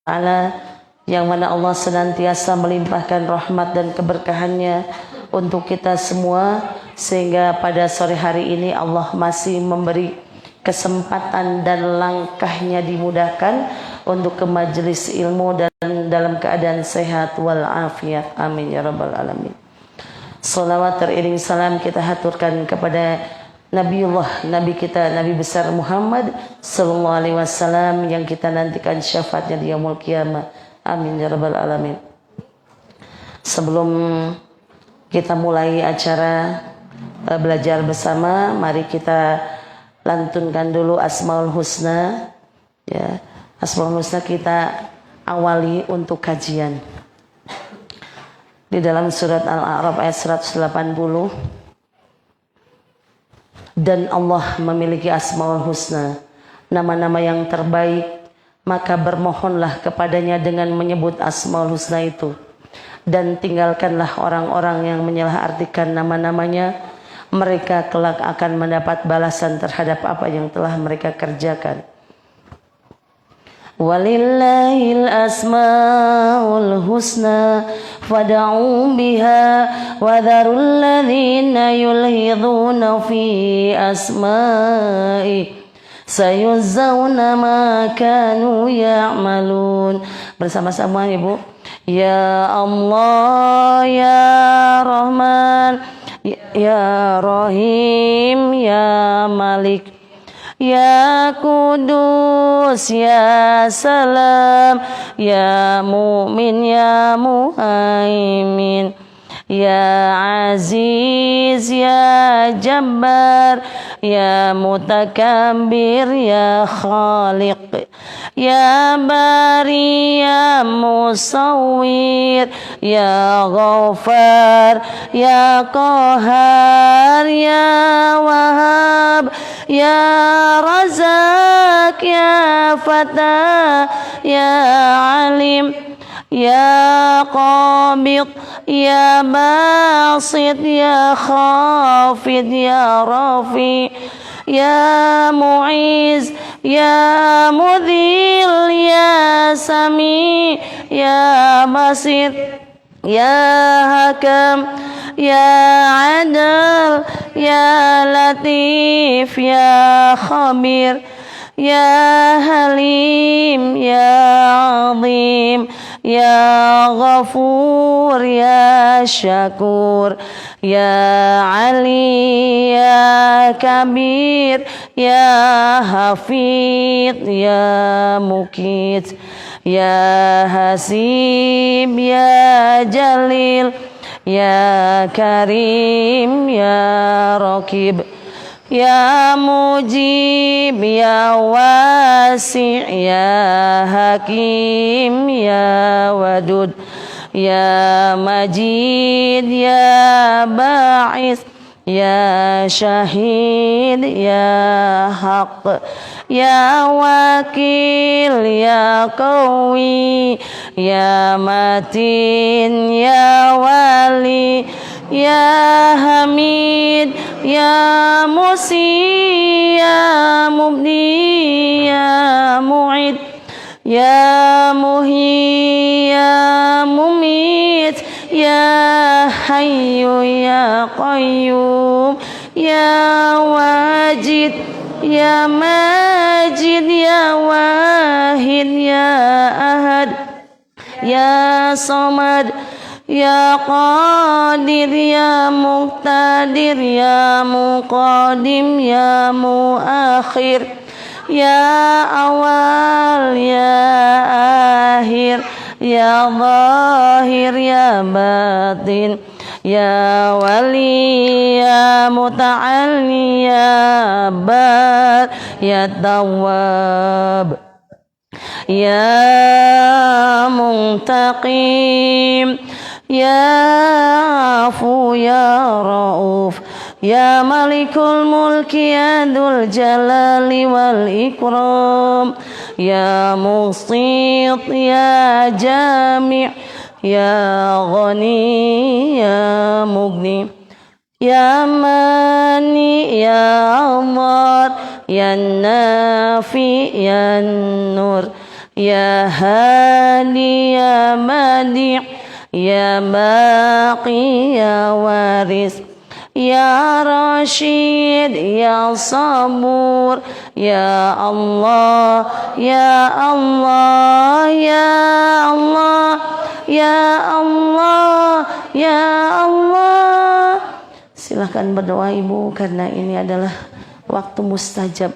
Ta'ala, yang mana Allah senantiasa melimpahkan rahmat dan keberkahannya untuk kita semua, sehingga pada sore hari ini Allah masih memberi kesempatan dan langkahnya dimudahkan untuk ke majelis ilmu dan dalam keadaan sehat walafiat. Amin ya rabbal alamin. Salawat teriring salam kita haturkan kepada Nabi kita, Nabi besar Muhammad sallallahu alaihi wasallam, yang kita nantikan syafaatnya di yaumul qiyamah. Amin ya rabbal alamin. Sebelum kita mulai acara belajar bersama, mari kita lantunkan dulu Asmaul Husna. Ya, Asmaul Husna kita awali untuk kajian. Di dalam surat Al-A'raf ayat 180, dan Allah memiliki Asmaul Husna, nama-nama yang terbaik, maka bermohonlah kepadanya dengan menyebut Asmaul Husna itu, dan tinggalkanlah orang-orang yang menyalahartikan nama-namanya. Mereka kelak akan mendapat balasan terhadap apa yang telah mereka kerjakan. Walillahil asmaul husna fad'u biha wa dharul ladzina yulhiduna fi asma'i sayuzzawna ma kanu ya'malun. Bersama-sama Ibu. Ya Allah ya Rahman ya Rahim ya Malik ya Kudus ya Salam ya Mu'min ya Muhaimin ya Aziz ya Jabbar ya Mutakabbir ya Khaliq ya Bari ya Musawwir ya Ghaffar ya Qahar ya Wahhab ya Razak ya Fatah ya Alim ya Qabid ya Basit ya Khafid ya Rafi ya Mu'iz ya Mudhil ya Sami ya Basir ya Hakam ya Adil ya Latif ya Khabir ya Halim ya Azim ya Ghafur ya Syakur ya Ali ya Kabir ya Hafid ya Mukit ya Hasib ya Jalil ya Karim ya Raqib ya Mujib ya Wasi' ya Hakim ya Wadud ya Majid ya Ba'is ya Syahid ya Haq ya Wakil ya Qawi ya Matin ya Wali ya Hamid ya Musi ya Mubdi ya Mu'id ya Muhi ya Mumit ya Hayyu ya Qayyum ya Wajid ya Majid ya Wahid ya Ahad ya Samad ya Qadir ya Muqtadir ya Muqadim ya Muakhir ya Awal ya Akhir ya Zahir ya Batin ya Wali ya Muta'alli ya Bar ya Tawwab ya Muntaqim ya Afu ya Rauf ya Malikul Mulki ya Dzul Jalali wal Ikram ya Muqsit ya Jami' ya Ghani ya Mughni ya Mani ya Allah ya Nafi ya Nur Ya Hadi ya Madi' ya Baqi ya Waris Ya Rashid ya Sabur Ya Allah ya Allah ya Allah ya Allah ya Allah. Silahkan berdoa Ibu karena ini adalah waktu mustajab.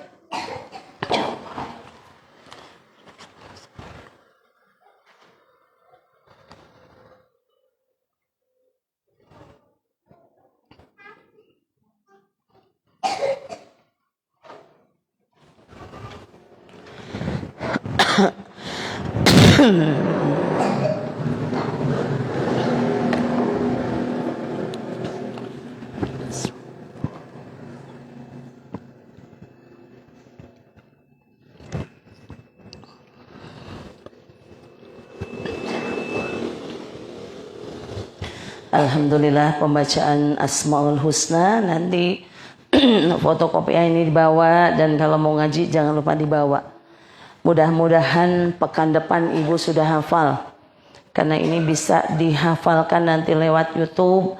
Alhamdulillah pembacaan Asmaul Husna nanti fotokopi ini dibawa dan kalau mau ngaji jangan lupa dibawa. Mudah-mudahan pekan depan Ibu sudah hafal karena ini bisa dihafalkan nanti lewat YouTube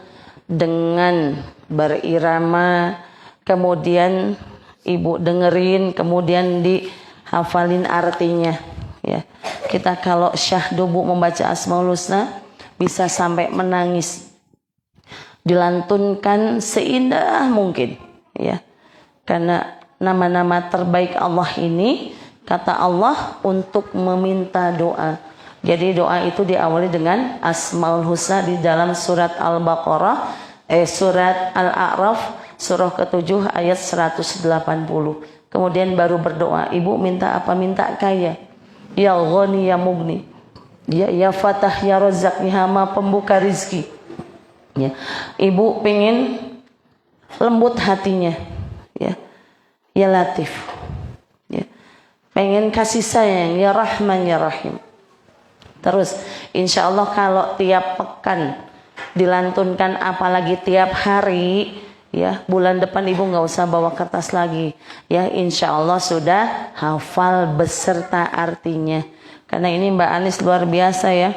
dengan berirama, kemudian Ibu dengerin, kemudian dihafalin artinya ya. Kita kalau syahdu Bu membaca Asmaul Husna bisa sampai menangis, dilantunkan seindah mungkin ya, karena nama-nama terbaik Allah ini kata Allah untuk meminta doa. Jadi doa itu diawali dengan Asmaul Husna di dalam surat Al-Baqarah, surat Al-A'raf surah ke-7 ayat 180. Kemudian baru berdoa. Ibu minta apa? Minta kaya. Ya Ghani ya Mugni. Ya Fatah ya Razak ya Maha pembuka rizki ya. Ibu pengen lembut hatinya ya, ya Latif ya. Pengen kasih sayang ya Rahman ya Rahim. Terus insya Allah kalau tiap pekan dilantunkan, apalagi tiap hari ya, bulan depan Ibu nggak usah bawa kertas lagi ya, insya Allah sudah hafal beserta artinya. Karena ini Mbak Anis luar biasa ya,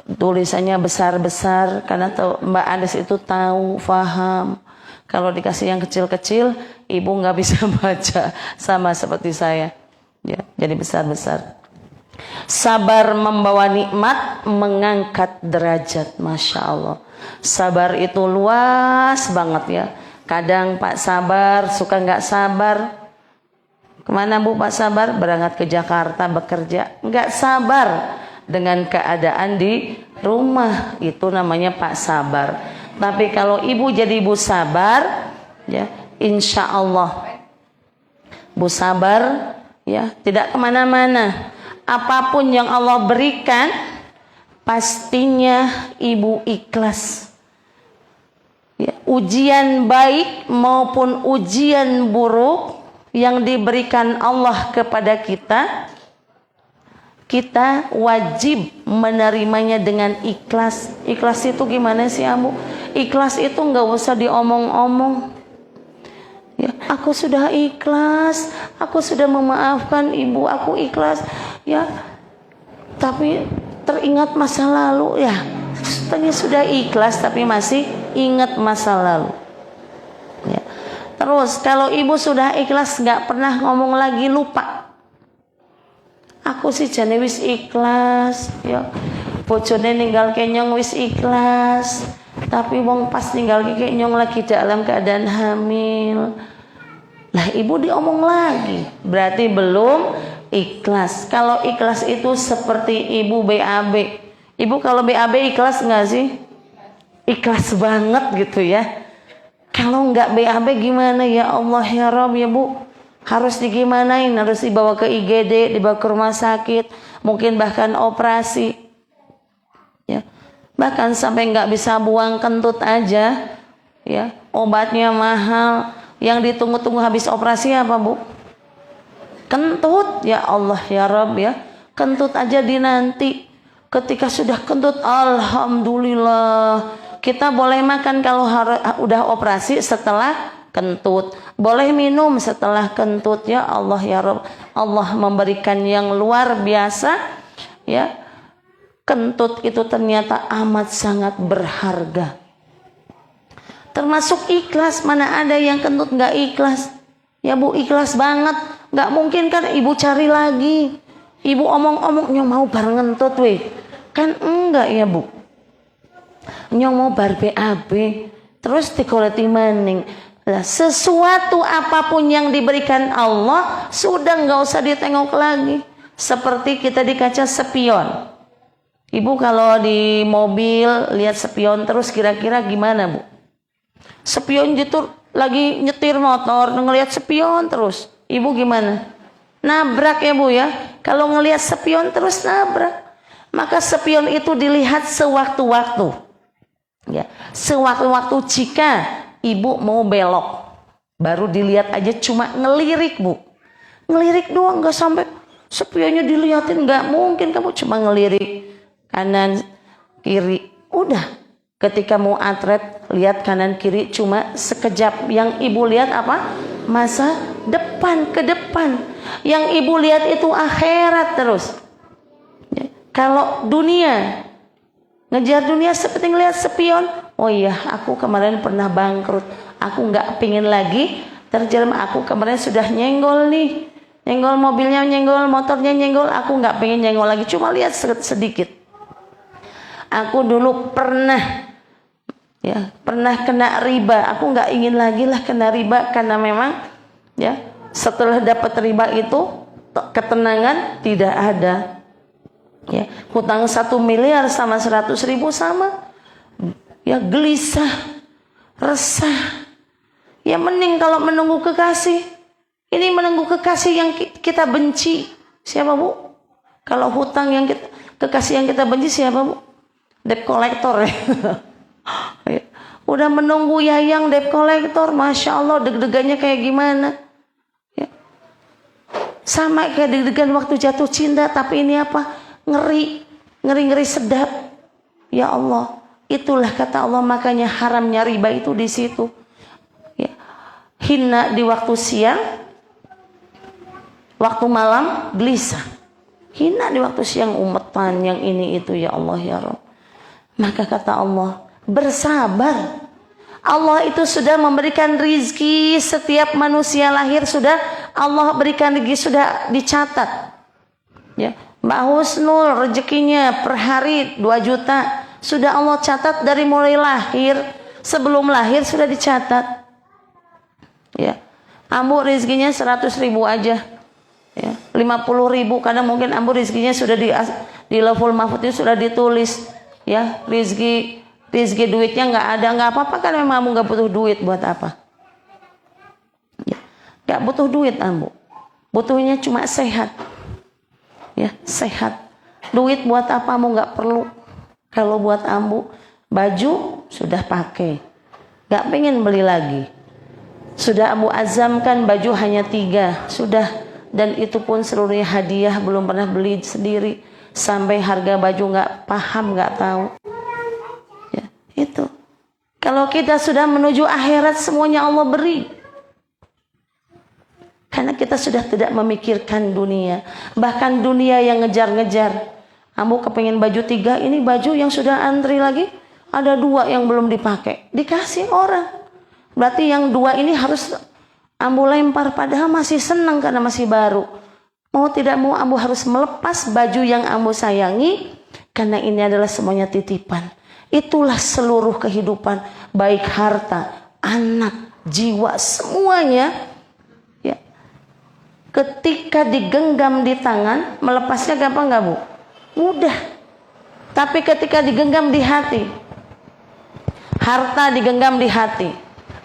tulisannya besar-besar karena Mbak Anis itu tahu, faham. Kalau dikasih yang kecil-kecil Ibu nggak bisa baca, sama seperti saya ya, jadi besar-besar. Sabar membawa nikmat, mengangkat derajat. Masya Allah, sabar itu luas banget ya. Kadang Pak Sabar suka nggak sabar. Kemana Bu Pak Sabar? Berangkat ke Jakarta bekerja, nggak sabar dengan keadaan di rumah, itu namanya Pak Sabar. Tapi kalau Ibu jadi ibu sabar ya, insya Allah Bu sabar ya, tidak kemana-mana. Apapun yang Allah berikan pastinya Ibu ikhlas ya. Ujian baik maupun ujian buruk yang diberikan Allah kepada kita, kita wajib menerimanya dengan ikhlas. Ikhlas itu gimana sih Abu? Ikhlas itu nggak usah diomong-omong ya, aku sudah ikhlas, aku sudah memaafkan ibu, aku ikhlas ya, tapi teringat masa lalu ya. Tanya sudah ikhlas tapi masih ingat masa lalu ya. Terus kalau ibu sudah ikhlas nggak pernah ngomong lagi lupa. Aku sih jane wis ikhlas ya. Bojone ninggal kenyong wis ikhlas. Tapi wong pas ninggal kenyong lagi dalam keadaan hamil. Lah ibu diomong lagi. Berarti belum ikhlas. Kalau ikhlas itu seperti ibu BAB. Ibu kalau BAB ikhlas nggak sih? Ikhlas banget gitu ya. Kalau nggak BAB gimana ya Allah ya Rabb ya Bu? Harus digimanain? Harus dibawa ke IGD, dibawa ke rumah sakit, mungkin bahkan operasi. Ya, bahkan sampai nggak bisa buang kentut aja. Ya, obatnya mahal. Yang ditunggu-tunggu habis operasi apa Bu? Kentut. Ya Allah ya Rabb ya. Kentut aja dinanti. Ketika sudah kentut, alhamdulillah. Kita boleh makan kalau udah operasi setelah kentut. Boleh minum setelah kentut. Ya Allah ya Rabb. Allah memberikan yang luar biasa, ya. Kentut itu ternyata amat sangat berharga. Termasuk ikhlas, mana ada yang kentut nggak ikhlas? Ya Bu, ikhlas banget. Nggak mungkin kan ibu cari lagi. Ibu omong-omong nyong mau bar ngentut weh. Kan enggak ya Bu. Nyong mau bar BAB. Terus dikoleti maning. Lah, sesuatu apapun yang diberikan Allah sudah nggak usah ditengok lagi. Seperti kita di kaca spion. Ibu kalau di mobil lihat spion terus kira-kira gimana Bu? Spion gitu lagi nyetir motor ngelihat spion terus. Ibu gimana? Nabrak ya Bu ya. Kalau ngelihat spion terus nabrak. Maka spion itu dilihat sewaktu-waktu. Ya, sewaktu-waktu jika ibu mau belok, baru dilihat aja cuma ngelirik Bu. Ngelirik doang, nggak sampai spionnya dilihatin, nggak mungkin. Kamu cuma ngelirik kanan kiri. Udah. Ketika mau atret, lihat kanan kiri cuma sekejap. Yang ibu lihat apa? Masa depan, ke depan. Yang ibu lihat itu akhirat terus. Ya. Kalau dunia, ngejar dunia seperti ngelihat spion. Oh iya, aku kemarin pernah bangkrut. Aku nggak pingin lagi terjelma. Aku kemarin sudah nyenggol nih. Nyenggol mobilnya, nyenggol motornya, nyenggol. Aku nggak pengen nyenggol lagi. Cuma lihat sedikit. Aku dulu pernah kena riba. Aku nggak ingin lagi lah kena riba, karena memang ya setelah dapat riba itu ketenangan tidak ada. Ya, hutang 1 miliar sama 100.000 sama. Ya gelisah, resah. Ya mending kalau menunggu kekasih. Ini menunggu kekasih yang kita benci. Siapa Bu? Kalau hutang yang kekasih yang kita benci siapa Bu? Debt collector ya. Udah menunggu yayang debt collector, Masya Allah deg-degannya kayak gimana ya. Sama kayak deg-degan waktu jatuh cinta, tapi ini apa? Ngeri sedap. Ya Allah, itulah kata Allah, makanya haramnya riba itu di situ ya. Hina di waktu siang, waktu malam gelisah. Hina di waktu siang, umetan yang ini itu, ya Allah ya Rabb. Maka kata Allah, bersabar. Allah itu sudah memberikan rizki, setiap manusia lahir sudah Allah berikan rizki, sudah dicatat ya. Mbak Husnul rezekinya per hari 2 juta, sudah Allah catat dari mulai lahir. Sebelum lahir sudah dicatat ya. Ambu rizkinya 100.000 aja ya, 50.000. Kadang mungkin ambu rizkinya sudah di level mahfud itu sudah ditulis ya, rizki duitnya nggak ada, nggak apa-apa, kan memang ambu nggak butuh duit. Buat apa ya, nggak butuh duit ambu, butuhnya cuma sehat ya, sehat. Duit buat apa ambu nggak perlu. Kalau buat ambu, baju sudah pakai, nggak pengen beli lagi. Sudah ambu azamkan baju hanya 3 sudah, dan itu pun seluruhnya hadiah, belum pernah beli sendiri. Sampai harga baju nggak paham, nggak tahu ya. Itu kalau kita sudah menuju akhirat, semuanya Allah beri, karena kita sudah tidak memikirkan dunia. Bahkan dunia yang ngejar-ngejar. Ambo kepengen baju 3, ini baju yang sudah antri lagi ada 2 yang belum dipakai, dikasih orang. Berarti yang 2 ini harus ambo lempar, padahal masih senang karena masih baru. Mau tidak mau ambo harus melepas baju yang ambo sayangi, karena ini adalah semuanya titipan. Itulah seluruh kehidupan, baik harta, anak, jiwa, semuanya ya. Ketika digenggam di tangan, melepasnya gampang nggak Bu? Mudah. Tapi ketika digenggam di hati, harta digenggam di hati,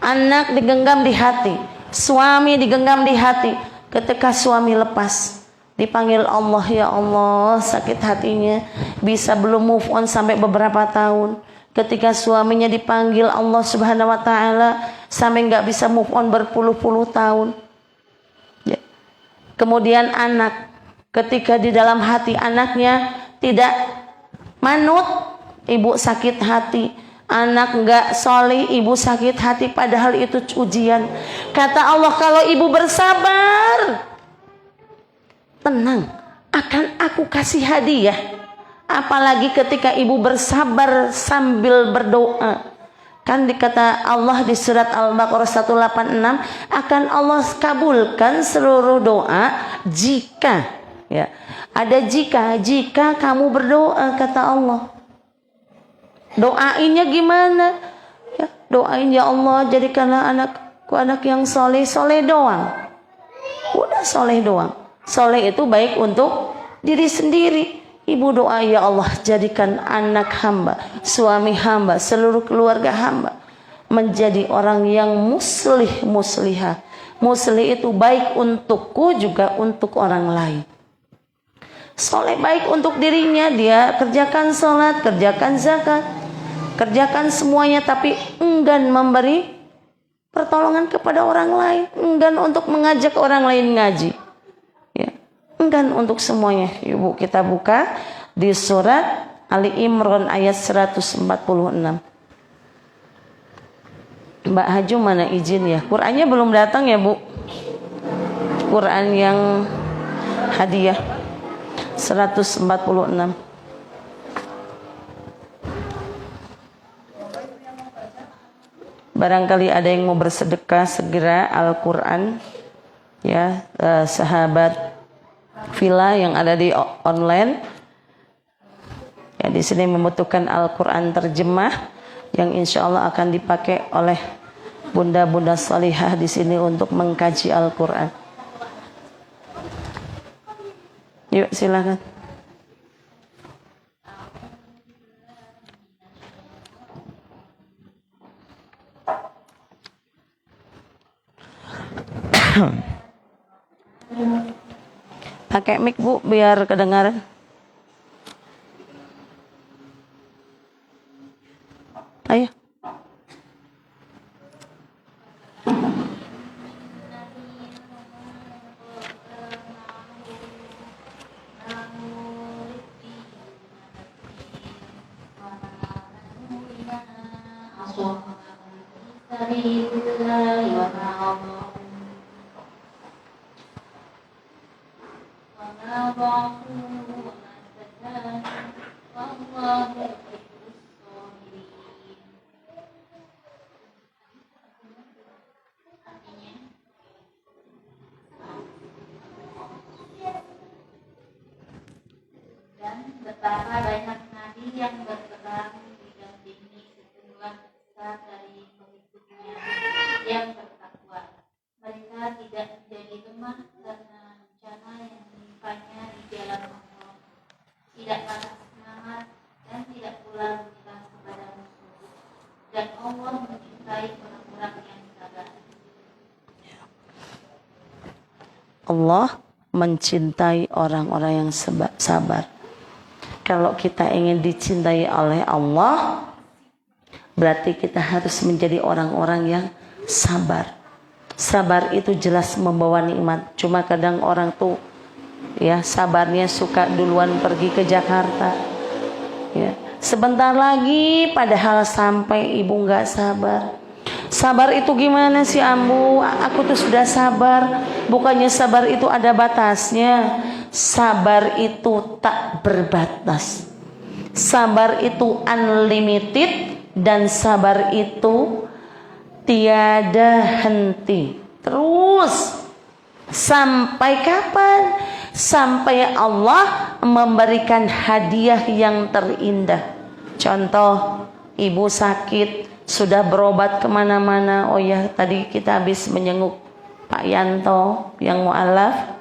anak digenggam di hati, suami digenggam di hati. Ketika suami lepas, dipanggil Allah, ya Allah, sakit hatinya, bisa belum move on sampai beberapa tahun. Ketika suaminya dipanggil Allah Subhanahu wa Ta'ala, sampai nggak bisa move on berpuluh-puluh tahun ya. Kemudian anak, ketika di dalam hati anaknya tidak manut, ibu sakit hati. Anak nggak soleh, ibu sakit hati, padahal itu ujian. Kata Allah, kalau ibu bersabar, tenang, akan aku kasih hadiah. Apalagi ketika ibu bersabar sambil berdoa. Kan dikata Allah di surat Al-Baqarah 186, akan Allah kabulkan seluruh doa jika, ya, ada jika kamu berdoa, kata Allah. Doainnya gimana? Ya, doain, ya Allah jadikanlah anakku anak yang soleh doang. Udah soleh doang. Soleh itu baik untuk diri sendiri. Ibu doa, ya Allah jadikan anak hamba, suami hamba, seluruh keluarga hamba menjadi orang yang muslihah. Muslih itu baik untukku juga untuk orang lain. Soleh baik untuk dirinya, dia kerjakan sholat, kerjakan zakat, kerjakan semuanya, tapi enggan memberi pertolongan kepada orang lain, enggan untuk mengajak orang lain ngaji, ya, enggan untuk semuanya. Ibu, kita buka di surat Ali Imran ayat 146. Mbak Haju mana izin ya? Qurannya belum datang ya Bu? Quran yang hadiah 146. Barangkali ada yang mau bersedekah, segera Al-Quran, ya, sahabat Villa yang ada di online, ya, di sini membutuhkan Al-Quran terjemah yang insya Allah akan dipakai oleh bunda-bunda salihah di sini untuk mengkaji Al-Quran. Yuk silakan. Pakai mic Bu biar kedengaran. Ayo. Betapa banyak nabi yang berperang didampingi sejumlah besar dari pengikutnya yang bertakwa. Mereka tidak menjadi lemah karena bencana yang menimpanya di jalan Allah, tidak patah semangat dan tidak pula menyerah kepada musuh. Dan Allah mencintai orang-orang yang sabar. Allah mencintai orang-orang yang sabar. Kalau kita ingin dicintai oleh Allah, berarti kita harus menjadi orang-orang yang sabar. Sabar itu jelas membawa nikmat. Cuma kadang orang tuh, ya, sabarnya suka duluan pergi ke Jakarta, ya, sebentar lagi, padahal sampai ibu nggak sabar. Sabar itu gimana sih Ambu? Aku tuh sudah sabar. Bukannya sabar itu ada batasnya. Sabar itu tak berbatas. Sabar itu unlimited. Dan sabar itu tiada henti. Terus sampai kapan? Sampai Allah memberikan hadiah yang terindah. Contoh, ibu sakit, sudah berobat kemana-mana. Oh ya, tadi kita habis menyenguk Pak Yanto yang mu'alaf,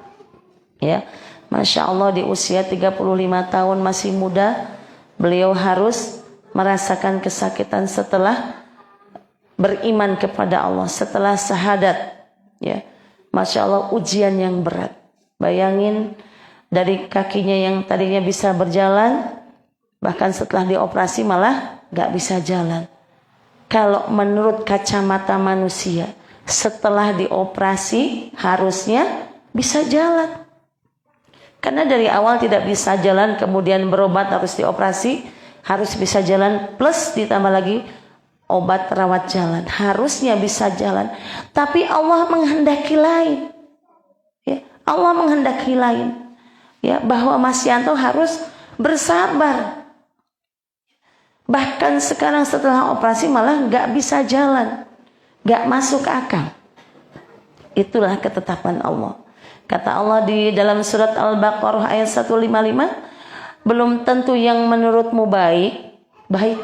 ya, Masya Allah, di usia 35 tahun masih muda, beliau harus merasakan kesakitan setelah beriman kepada Allah, setelah syahadat, ya. Masya Allah, ujian yang berat. Bayangin, dari kakinya yang tadinya bisa berjalan, bahkan setelah dioperasi malah gak bisa jalan. Kalau menurut kacamata manusia, setelah dioperasi harusnya bisa jalan. Karena dari awal tidak bisa jalan, kemudian berobat harus dioperasi, harus bisa jalan, plus ditambah lagi obat rawat jalan. Harusnya bisa jalan. Tapi Allah menghendaki lain. Ya, Allah menghendaki lain. Ya, bahwa Mas Yanto harus bersabar. Bahkan sekarang setelah operasi malah nggak bisa jalan, nggak masuk akal. Itulah ketetapan Allah. Kata Allah di dalam surat Al-Baqarah ayat 155, belum tentu yang menurutmu baik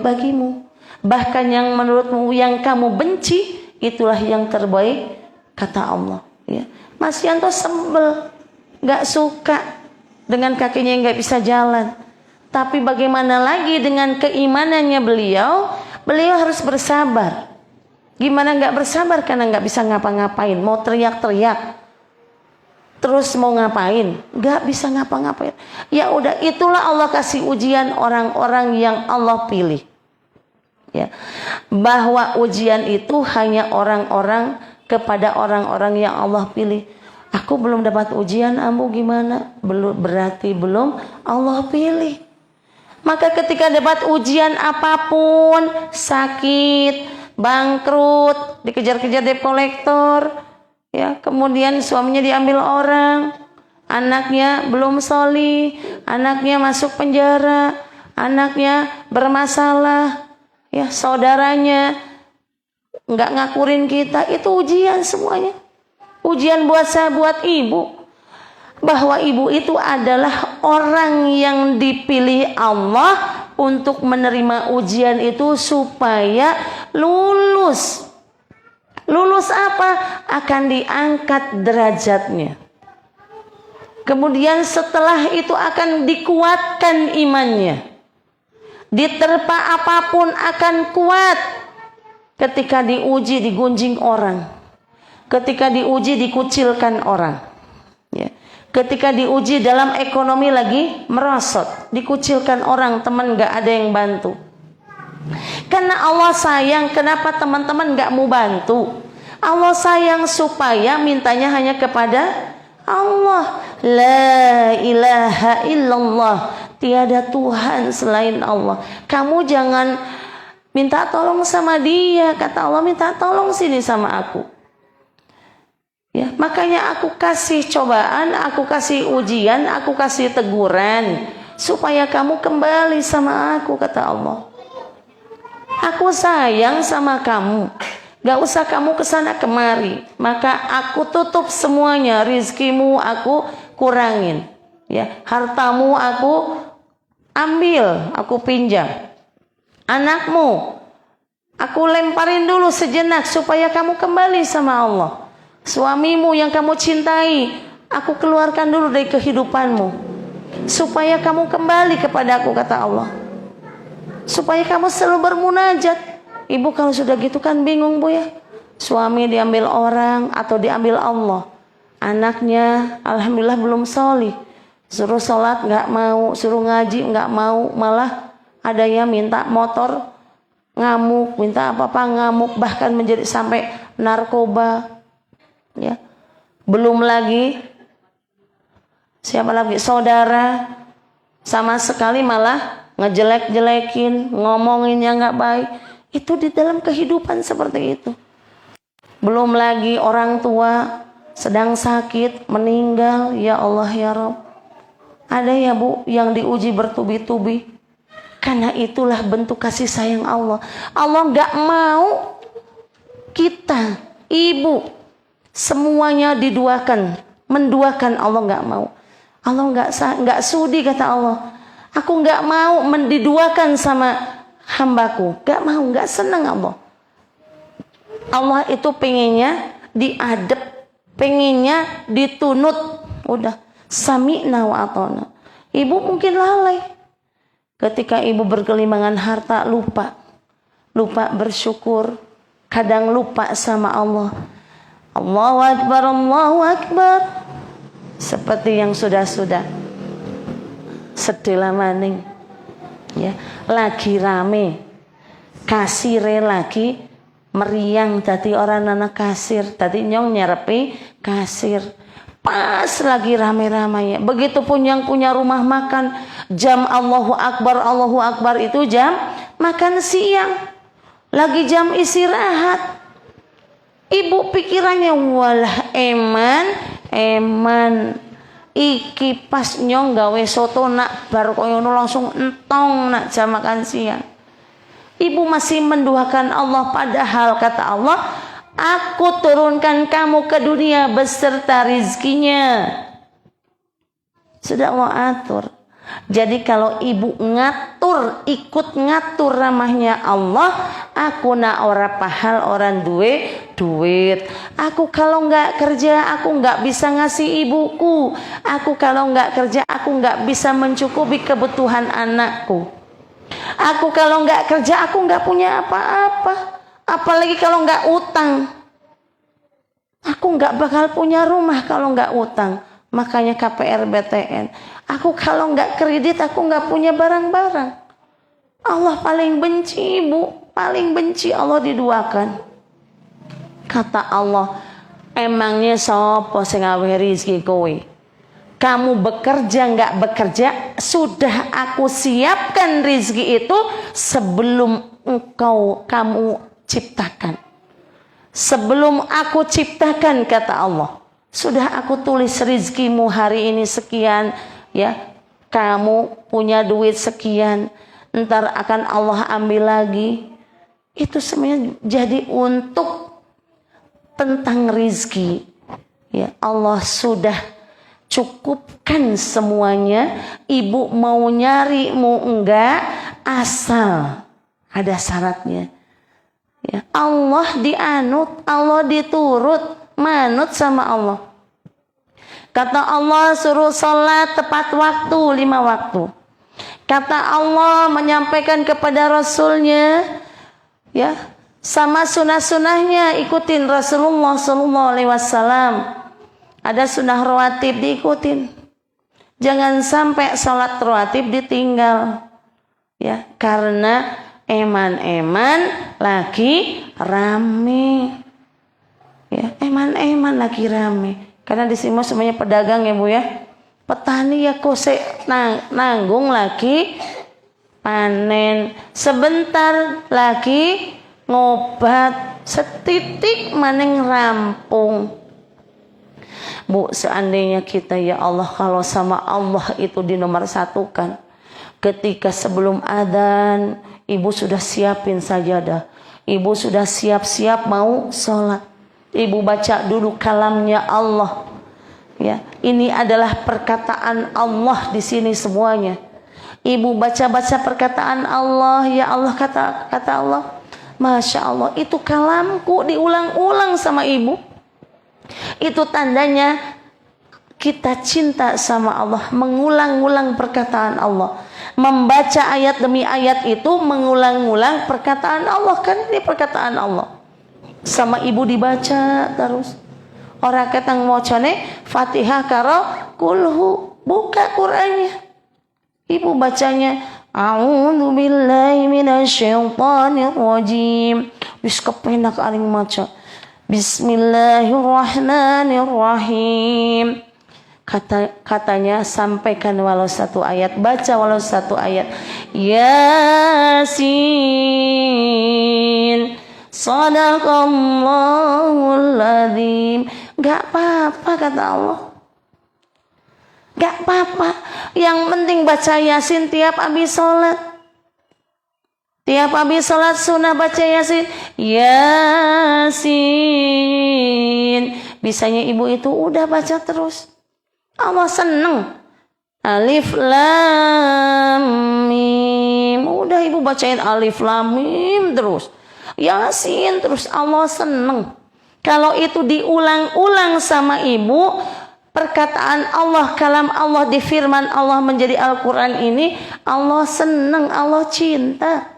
bagimu. Bahkan yang menurutmu yang kamu benci, itulah yang terbaik, kata Allah. Ya. Mas Yanto sebel, nggak suka dengan kakinya yang nggak bisa jalan. Tapi bagaimana lagi dengan keimanannya beliau harus bersabar. Gimana nggak bersabar karena nggak bisa ngapa-ngapain, mau teriak-teriak, terus mau ngapain, nggak bisa ngapa-ngapain. Ya udah, itulah Allah kasih ujian orang-orang yang Allah pilih. Ya, bahwa ujian itu hanya kepada orang-orang yang Allah pilih. Aku belum dapat ujian, Ambu gimana? Berarti belum Allah pilih. Maka ketika dapat ujian apapun, sakit, bangkrut, dikejar-kejar debt collector, ya, kemudian suaminya diambil orang, anaknya belum sholih, anaknya masuk penjara, anaknya bermasalah, ya, saudaranya nggak ngakurin kita, itu ujian semuanya. Ujian buat saya, buat ibu, bahwa ibu itu adalah orang yang dipilih Allah untuk menerima ujian itu supaya lulus. Lulus apa? Akan diangkat derajatnya. Kemudian setelah itu akan dikuatkan imannya. Diterpa apapun akan kuat. Ketika diuji digunjing orang. Ketika diuji dikucilkan orang. Ya. Ketika diuji dalam ekonomi lagi merosot, dikucilkan orang, teman gak ada yang bantu. Karena Allah sayang, kenapa teman-teman gak mau bantu? Allah sayang supaya mintanya hanya kepada Allah. La ilaha illallah, tiada Tuhan selain Allah. Kamu jangan minta tolong sama dia, kata Allah, minta tolong sini sama aku. Ya, makanya aku kasih cobaan, aku kasih ujian, aku kasih teguran supaya kamu kembali sama aku, kata Allah. Aku sayang sama kamu, gak usah kamu kesana kemari. Maka aku tutup semuanya, rizkimu aku kurangin, ya, hartamu aku ambil, aku pinjam, anakmu aku lemparin dulu sejenak supaya kamu kembali sama Allah. Suamimu yang kamu cintai, aku keluarkan dulu dari kehidupanmu supaya kamu kembali kepada aku, kata Allah. Supaya kamu selalu bermunajat. Ibu kalau sudah gitu kan bingung, Bu, ya. Suami diambil orang atau diambil Allah. Anaknya alhamdulillah belum sholih. Suruh sholat gak mau, suruh ngaji gak mau, malah ada yang minta motor ngamuk, minta apa-apa ngamuk, bahkan menjadi sampai narkoba. Ya, belum lagi siapa lagi, saudara sama sekali malah ngejelek-jelekin, ngomongin yang nggak baik. Itu di dalam kehidupan seperti itu. Belum lagi orang tua sedang sakit, meninggal, ya Allah ya Rabb. Ada ya, Bu, yang diuji bertubi-tubi. Karena itulah bentuk kasih sayang Allah. Allah nggak mau kita, ibu, semuanya diduakan, menduakan. Allah nggak mau. Allah nggak sudi, kata Allah. Aku nggak mau mendiduakan sama hambaku, nggak mau, nggak senang Allah. Allah itu pengennya diadep, pengennya ditunut. Udah, sami'na wa ata'na. Ibu mungkin lalai. Ketika ibu bergelimangan harta, lupa bersyukur, kadang lupa sama Allah. Allahu Akbar, Allahu Akbar. Seperti yang sudah-sudah. Sedih maning. Ya, lagi rame. Kasire lagi meriang tadi orang anak kasir. Tadi nyong nyerepi kasir. Pas lagi rame-ramenya. Begitupun yang punya rumah makan. Jam Allahu Akbar itu jam makan siang. Lagi jam istirahat. Ibu pikirannya walah eman. iki pas nyong gawe soto nak baru koyono langsung entong nak jam makan siang. Ibu masih menduakan Allah, padahal kata Allah, aku turunkan kamu ke dunia beserta rizkinya. Sudah Allah atur. Jadi kalau ibu ngatur, ikut ngatur ramahnya Allah, aku nak ora pahal orang duit. Aku kalau nggak kerja, aku nggak bisa ngasih ibuku. Aku kalau nggak kerja, aku nggak bisa mencukupi kebutuhan anakku. Aku kalau nggak kerja, aku nggak punya apa-apa. Apalagi kalau nggak utang. Aku nggak bakal punya rumah kalau nggak utang. Makanya KPR BTN. Aku kalau nggak kredit, aku nggak punya barang-barang. Allah paling benci, ibu. Paling benci Allah diduakan. Kata Allah, emangnya sopo sing gawe rezeki kowe? Kamu bekerja nggak bekerja, sudah aku siapkan rezeki itu sebelum kamu ciptakan. Sebelum aku ciptakan, kata Allah, sudah aku tulis rezekimu hari ini sekian, ya. Kamu punya duit sekian, ntar akan Allah ambil lagi. Itu semuanya jadi untuk tentang rezeki. Ya, Allah sudah cukupkan semuanya. Ibu mau nyari mau enggak, asal ada syaratnya. Ya, Allah dianut, Allah diturut, manut sama Allah. Kata Allah suruh sholat tepat waktu, 5 waktu. Kata Allah menyampaikan kepada Rasulnya, ya, sama sunnah-sunnahnya ikutin Rasulullah SAW. Ada sunnah rawatib diikutin. Jangan sampai sholat rawatib ditinggal, ya, karena eman-eman lagi rame. Ya, eman-eman lagi rame. Karena di sini semuanya pedagang ya Bu ya. Petani ya kok nanggung lagi panen. Sebentar lagi ngobat, setitik maning rampung. Bu, seandainya kita ya Allah kalau sama Allah itu dinomorsatukan. Ketika sebelum adzan, ibu sudah siapin sajadah. Ibu sudah siap-siap mau sholat. Ibu baca dulu kalamnya Allah. Ya, ini adalah perkataan Allah di sini semuanya. Ibu baca-baca perkataan Allah, ya Allah, kata Allah. Masya Allah, itu kalamku diulang-ulang sama ibu. Itu tandanya kita cinta sama Allah, mengulang-ulang perkataan Allah. Membaca ayat demi ayat itu mengulang-ulang perkataan Allah, kan ini perkataan Allah. Sama ibu dibaca terus. Orang ketang mocone Fatihah karo kulhu, buka Qur'annya. Ibu bacanya A'udzu billahi minasyaitonir rajim. Wis kepenak aling maca. Bismillahirrahmanirrahim. Katanya sampaikan walau 1 ayat, baca walau 1 ayat. Yasin, Sadaqallahul Adzim. Gak apa-apa kata Allah. Gak apa-apa. Yang penting baca Yasin tiap habis sholat. Tiap habis sholat sunnah baca Yasin. Yasin. Bisanya ibu itu udah baca terus. Allah seneng. Alif Lam Mim. Udah ibu bacain Alif Lam Mim terus. Yasin terus, Allah seneng. Kalau itu diulang-ulang sama ibu, perkataan Allah, kalam Allah di firman Allah menjadi Al-Quran ini, Allah seneng, Allah cinta.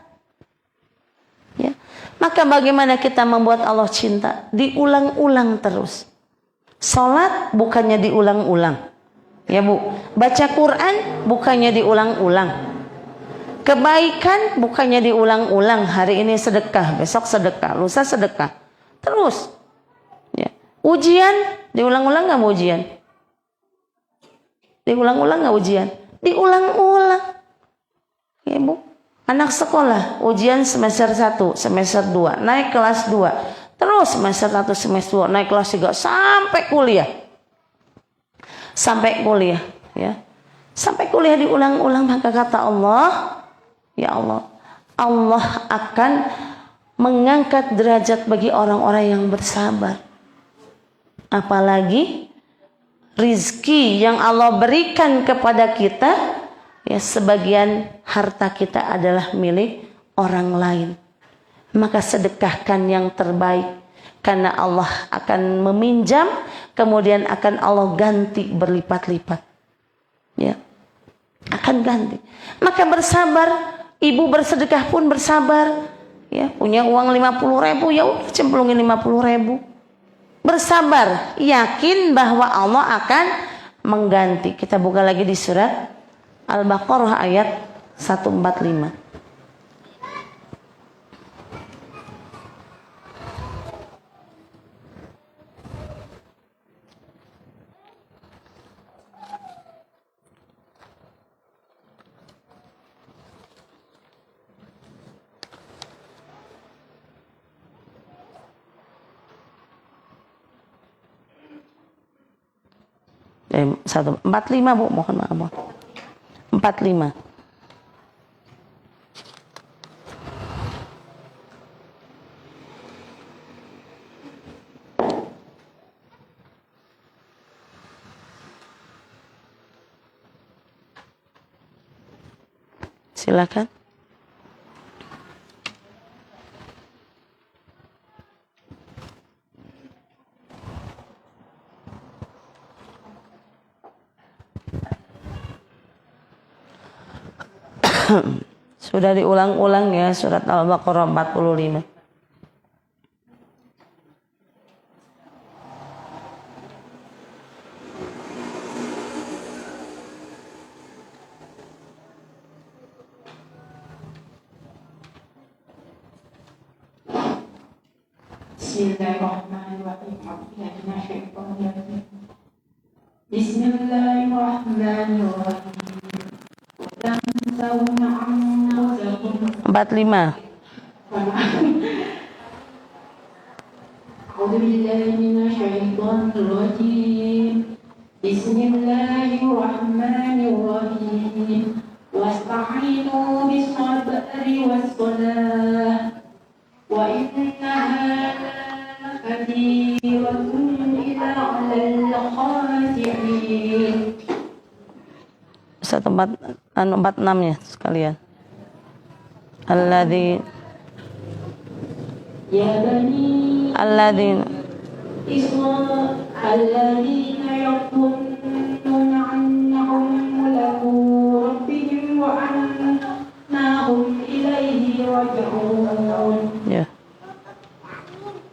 Ya. Maka bagaimana kita membuat Allah cinta? Diulang-ulang terus. Salat bukannya diulang-ulang. Ya Bu, baca Quran bukannya diulang-ulang. Kebaikan bukannya diulang-ulang. Hari ini sedekah, besok sedekah, lusa sedekah. Terus. Ya. Ujian diulang-ulang nggak ujian? Diulang-ulang nggak ujian? Diulang-ulang. Ya Bu, anak sekolah ujian semester 1, semester 2, naik kelas 2. Terus semester 1, semester 2, naik kelas 3 sampai kuliah. sampai kuliah, ya. Sampai kuliah diulang-ulang, maka kata Allah, ya Allah, Allah akan mengangkat derajat bagi orang-orang yang bersabar. Apalagi rizki yang Allah berikan kepada kita, ya, sebagian harta kita adalah milik orang lain. Maka sedekahkan yang terbaik, karena Allah akan meminjam, kemudian akan Allah ganti berlipat-lipat, ya, akan ganti. Maka bersabar, ibu bersedekah pun bersabar, ya, punya uang 50.000, ya udah cemplungin 50.000. Bersabar, yakin bahwa Allah akan mengganti. Kita buka lagi di surat Al-Baqarah ayat 145. Eh, 145 Bu, mohon maaf. 45. Silakan. Sudah diulang-ulang ya surat Al-Baqarah 45. Bismillahirrahmanirrahim. 45. Bismillahirrahmanirrahim. Wasta'inu bis-sabri was-salah. Wa innaha lakabiratun ila 'alal khashi'in. 46 ya sekalian. Alladzi Ya bani alladzina yaqunnuna annahum mulaku rabbihim wa annahum ilaihi raji'un. ya.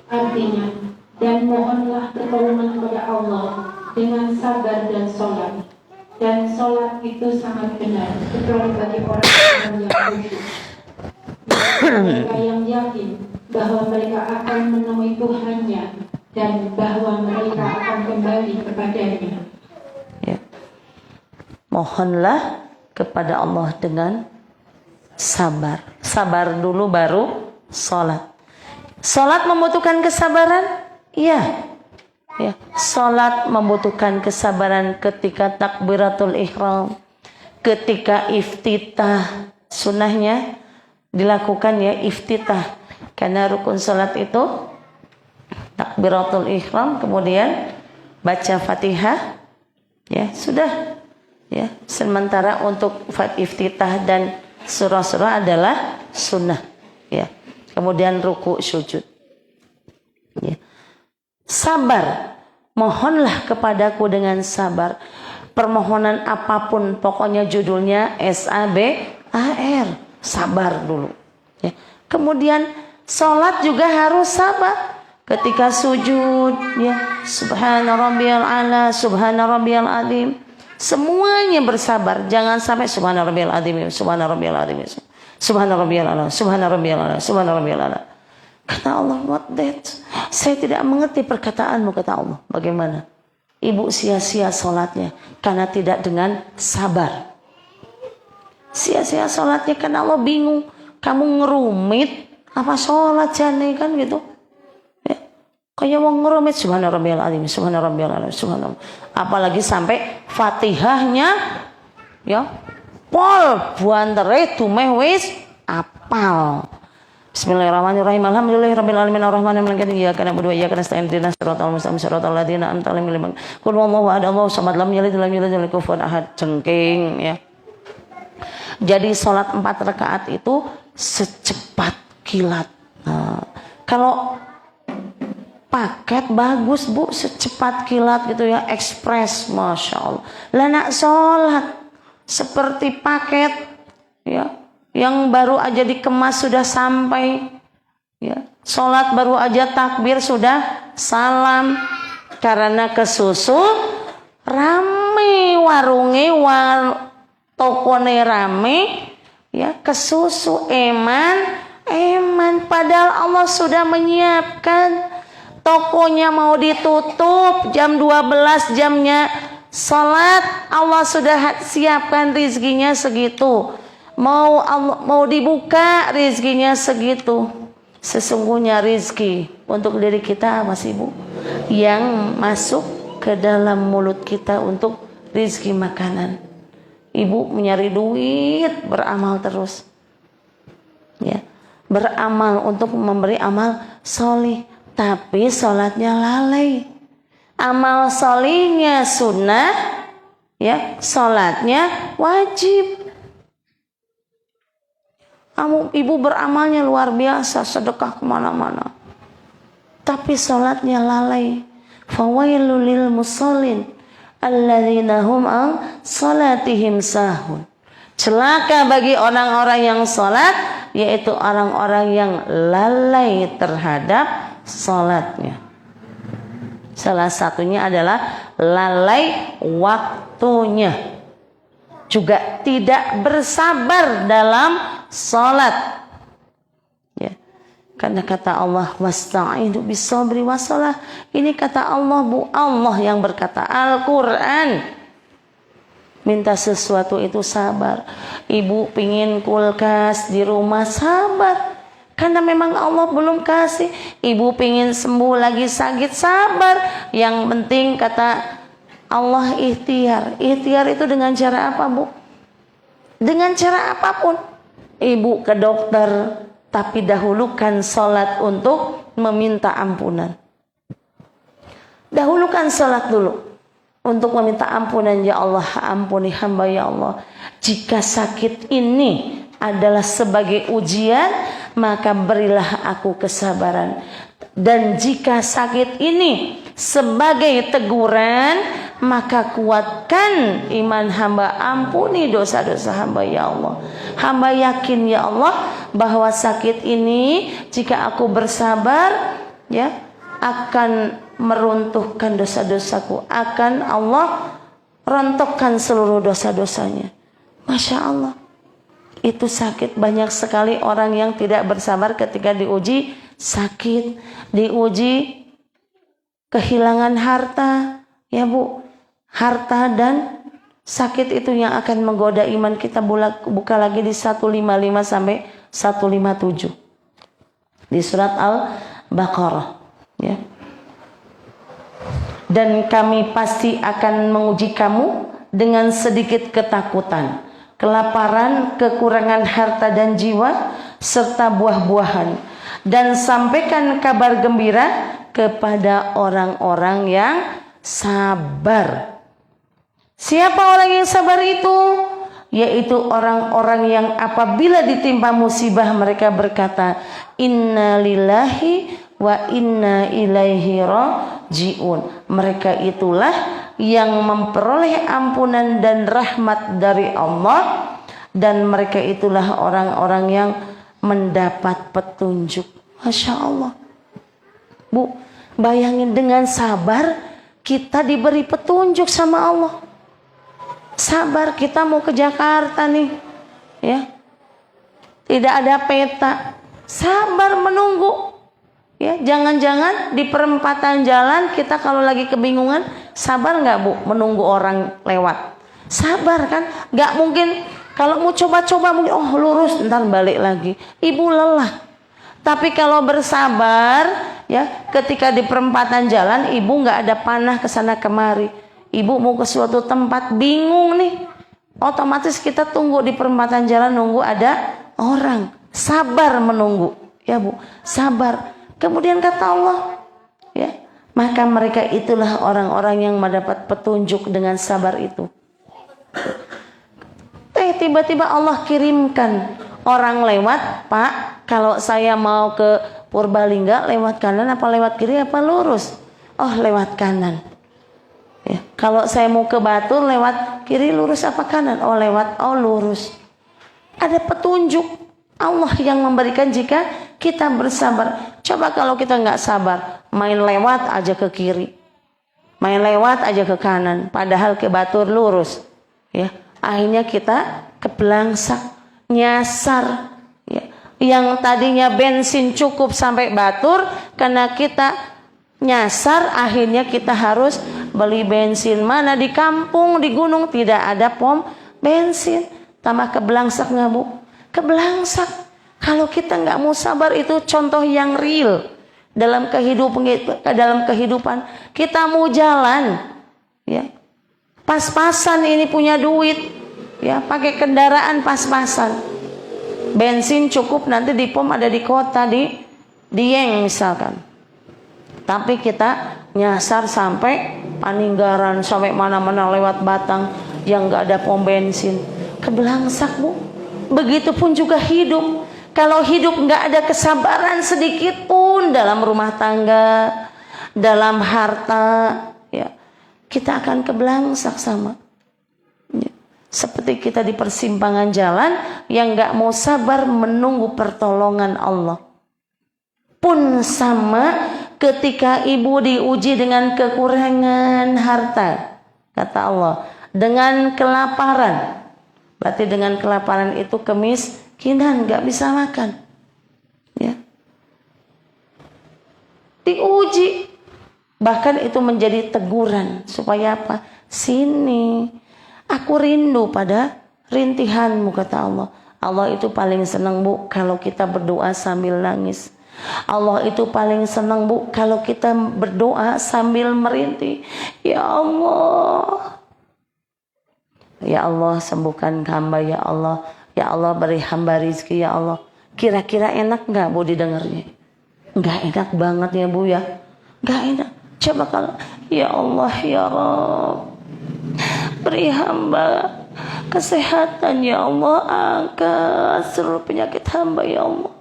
Artinya, dan mohonlah pertolongan kepada Allah dengan sabar dan sholat. Dan sholat itu sangat benar, kecuali bagi orang-orang yang khusyuk. Mereka yang yakin bahwa mereka akan menemui Tuhannya dan bahwa mereka akan kembali kepadanya. Ya. Mohonlah kepada Allah dengan sabar. Sabar dulu baru sholat. Sholat membutuhkan kesabaran? Iya. Ya, salat membutuhkan kesabaran ketika takbiratul ihram, ketika iftitah, sunnahnya dilakukan ya iftitah, karena rukun salat itu takbiratul ihram, kemudian baca Fatihah, ya sudah, ya. Sementara untuk iftitah dan surah-surah adalah sunnah, ya. Kemudian ruku sujud, ya. Sabar, mohonlah kepadaku dengan sabar. Permohonan apapun, pokoknya judulnya SABAR, sabar dulu. Ya. Kemudian sholat juga harus sabar. Ketika sujud, ya, Subhana rabbiyal a'la, Subhana rabbiyal azim, semuanya bersabar. Jangan sampai Subhana rabbiyal azim, Subhana rabbiyal azim, Subhana rabbiyal a'la, Subhana rabbiyal a'la, Subhana rabbiyal a'la. Kata Allah, what that? Saya tidak mengerti perkataanmu, kata Allah. Bagaimana? Ibu sia-sia sholatnya karena tidak dengan sabar. Sia-sia sholatnya karena Allah bingung. Kamu ngerumit apa sholat jane kan gitu? Ya. Kayak wong ngerumit Subhana rabbiyal azim, Subhana rabbiyal azim, Subhana. apalagi sampai Fatihahnya ya pol buantere dumeh wis apal. Bismillahirrahmanirrahim. Alhamdulillahirabbil alamin arrahmanir rahim iyyaka na'budu wa iyyaka nasta'in ihdinas siratal mustaqim siratal ladzina an'amta 'alaihim qul huwallahu ahad Allahu samad lam yalid walam yulad walam yakul lahu kufuwan ahad. Cengking ya. Jadi sholat 4 rakaat itu secepat kilat. Nah, kalau paket bagus Bu, secepat kilat gitu ya, ekspres, masya Allah. Lah nak sholat seperti paket ya, yang baru aja dikemas sudah sampai ya, sholat baru aja takbir sudah salam, karena kesusu rame warunge tokone rame ya, kesusu eman padahal Allah sudah menyiapkan tokonya mau ditutup jam 12 jamnya salat, Allah sudah siapkan rizkinya segitu, mau dibuka rizkinya segitu. Sesungguhnya rizki untuk diri kita apa sih Bu? Yang masuk ke dalam mulut kita untuk rizki makanan. Ibu mencari duit, beramal terus. Ya, beramal untuk memberi amal solih, tapi sholatnya lalai. Amal solihnya sunnah, ya, sholatnya wajib. Ibu beramalnya luar biasa, sedekah kemana-mana, tapi sholatnya lalai. Fawailul lil musallin alladzina hum an salatihim sahun. Celaka bagi orang-orang yang salat, yaitu orang-orang yang lalai terhadap salatnya. Salah satunya adalah lalai waktunya, juga tidak bersabar dalam salat. Ya. Karena kata Allah wasta'inu bis-sabri was-shalah. Ini kata Allah Bu, Allah yang berkata, Al-Qur'an. Minta sesuatu itu sabar. Ibu pingin kulkas di rumah, sabar, karena memang Allah belum kasih. Ibu pingin sembuh lagi sakit, sabar. Yang penting kata Allah ikhtiar. Ikhtiar itu dengan cara apa Bu? Dengan cara apapun. Ibu ke dokter, tapi dahulukan sholat untuk meminta ampunan. Dahulukan sholat dulu untuk meminta ampunan. Ya Allah, ampuni hamba ya Allah. Jika sakit ini adalah sebagai ujian, maka berilah aku kesabaran. Dan jika sakit ini sebagai teguran, maka kuatkan iman hamba, ampuni dosa-dosa hamba ya Allah. Hamba yakin ya Allah bahwa sakit ini jika aku bersabar ya akan meruntuhkan dosa-dosaku, akan Allah rontokkan seluruh dosa-dosanya. Masya Allah, itu sakit. Banyak sekali orang yang tidak bersabar ketika diuji sakit, diuji kehilangan harta ya Bu. Harta dan sakit itu yang akan menggoda iman kita. Buka lagi di 155 sampai 157 di surat Al-Baqarah ya. Dan kami pasti akan menguji kamu dengan sedikit ketakutan, kelaparan, kekurangan harta dan jiwa, serta buah-buahan. Dan sampaikan kabar gembira kepada orang-orang yang sabar. Siapa orang yang sabar itu? Yaitu orang-orang yang apabila ditimpa musibah mereka berkata, Inna lillahi wa inna ilaihi raji'un. Mereka itulah yang memperoleh ampunan dan rahmat dari Allah, dan mereka itulah orang-orang yang mendapat petunjuk. Masya Allah Bu, bayangin dengan sabar kita diberi petunjuk sama Allah. Sabar, kita mau ke Jakarta nih ya, tidak ada peta, sabar menunggu ya. Jangan-jangan di perempatan jalan kita kalau lagi kebingungan, sabar nggak Bu menunggu orang lewat? Sabar kan? Nggak mungkin kalau mau coba-coba mungkin oh lurus ntar balik lagi, ibu lelah. Tapi kalau bersabar ya, ketika di perempatan jalan ibu nggak ada panah kesana kemari, Ibu mau ke suatu tempat bingung nih, otomatis kita tunggu di perempatan jalan, nunggu ada orang, sabar menunggu, ya Bu, sabar. Kemudian kata Allah, ya, maka mereka itulah orang-orang yang mendapat petunjuk dengan sabar itu. Tiba-tiba Allah kirimkan orang lewat, Pak, kalau saya mau ke Purbalingga lewat kanan apa lewat kiri apa lurus? Oh, lewat kanan. Ya, kalau saya mau ke Batur lewat kiri lurus apa kanan? Oh, lewat, oh lurus. Ada petunjuk Allah yang memberikan jika kita bersabar. Coba kalau kita nggak sabar, main lewat aja ke kiri, main lewat aja ke kanan, padahal ke Batur lurus. Ya, akhirnya kita kebelangsak, nyasar. Ya, yang tadinya bensin cukup sampai Batur, karena kita nyasar, akhirnya kita harus beli bensin. Mana di kampung, di gunung tidak ada pom bensin. Tambah kebelangsak nggak Bu? Kebelangsak. Kalau kita nggak mau sabar, itu contoh yang real dalam kehidupan kita mau jalan, ya, pas-pasan ini punya duit, ya, pakai kendaraan pas-pasan. Bensin cukup nanti di pom ada di kota, di Dieng misalkan. Tapi kita nyasar sampai Paninggaran, sampai mana-mana lewat Batang yang nggak ada pom bensin. Kebelangsak Bu. Begitupun juga hidup. Kalau hidup nggak ada kesabaran sedikit pun dalam rumah tangga, dalam harta, ya, kita akan kebelangsak sama. Ya. Seperti kita di persimpangan jalan yang nggak mau sabar menunggu pertolongan Allah. Pun sama ketika ibu diuji dengan kekurangan harta, kata Allah, dengan kelaparan. Berarti dengan kelaparan itu kemiskinan, nggak bisa makan. Ya. Diuji. Bahkan itu menjadi teguran. Supaya apa? Sini. Aku rindu pada rintihanmu, kata Allah. Allah itu paling senang Bu kalau kita berdoa sambil nangis. Allah itu paling senang Bu kalau kita berdoa sambil merintih. Ya Allah, ya Allah, sembuhkan hamba, ya Allah. Ya Allah, beri hamba rizki, ya Allah. Kira-kira enak gak Bu didengarnya? Gak enak banget ya Bu ya. Gak enak. Coba kalau, ya Allah, ya Rabb, beri hamba kesehatan, ya Allah. Angkat seluruh penyakit hamba, ya Allah.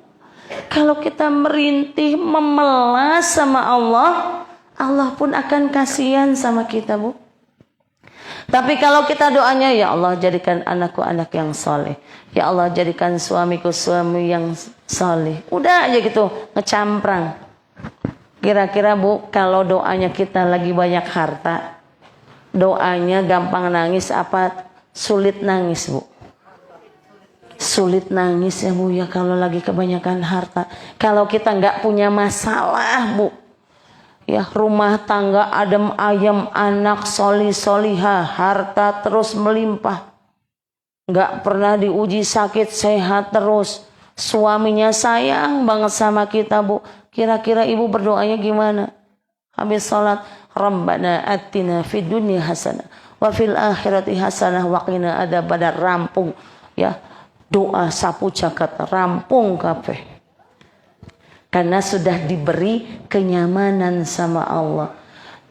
Kalau kita merintih, memelas sama Allah, Allah pun akan kasihan sama kita Bu. Tapi kalau kita doanya, ya Allah jadikan anakku anak yang soleh, ya Allah jadikan suamiku suami yang soleh, udah aja gitu ngecamprang. Kira-kira Bu, kalau doanya kita lagi banyak harta, doanya gampang nangis apa sulit nangis Bu? Sulit nangis ya Bu ya kalau lagi kebanyakan harta. Kalau kita nggak punya masalah Bu, ya, rumah tangga adem ayem, anak solihah, harta terus melimpah, nggak pernah diuji sakit, sehat terus, suaminya sayang banget sama kita Bu. Kira-kira ibu berdoanya gimana? Habis sholat, Rabbana atina fid dunya hasanah wa fil akhirati hasanah wa qina adzabannar, rampung ya. Doa sapu jagat rampung kabeh. Karena sudah diberi kenyamanan sama Allah.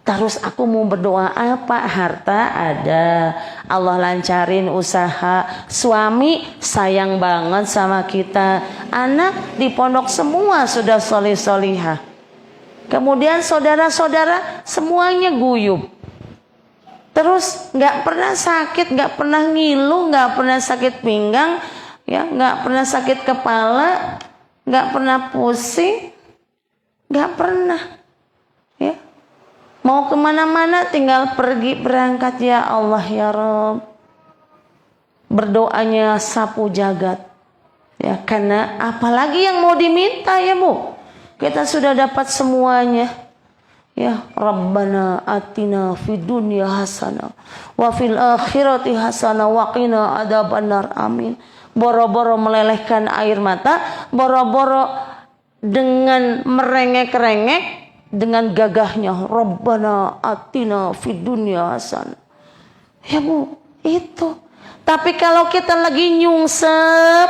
Terus aku mau berdoa apa? Harta ada, Allah lancarin usaha, suami sayang banget sama kita, anak di pondok semua sudah solih-solihah. Kemudian saudara-saudara semuanya guyub. Terus nggak pernah sakit, nggak pernah ngilu, nggak pernah sakit pinggang, ya, nggak pernah sakit kepala, nggak pernah pusing, nggak pernah, ya. Mau kemana-mana tinggal pergi berangkat, ya Allah ya Rabb. Berdoanya sapu jagat, ya, karena apalagi yang mau diminta ya Bu? Kita sudah dapat semuanya. Ya, Rabbana atina fid dunya hasanah wa fil akhirati hasanah wa qina adzabannar. Amin. Boro-boro melelehkan air mata, boro-boro dengan merengek-rengek dengan gagahnya, Rabbana atina fid dunya hasanah. Ya Bu, itu. Tapi kalau kita lagi nyungsep,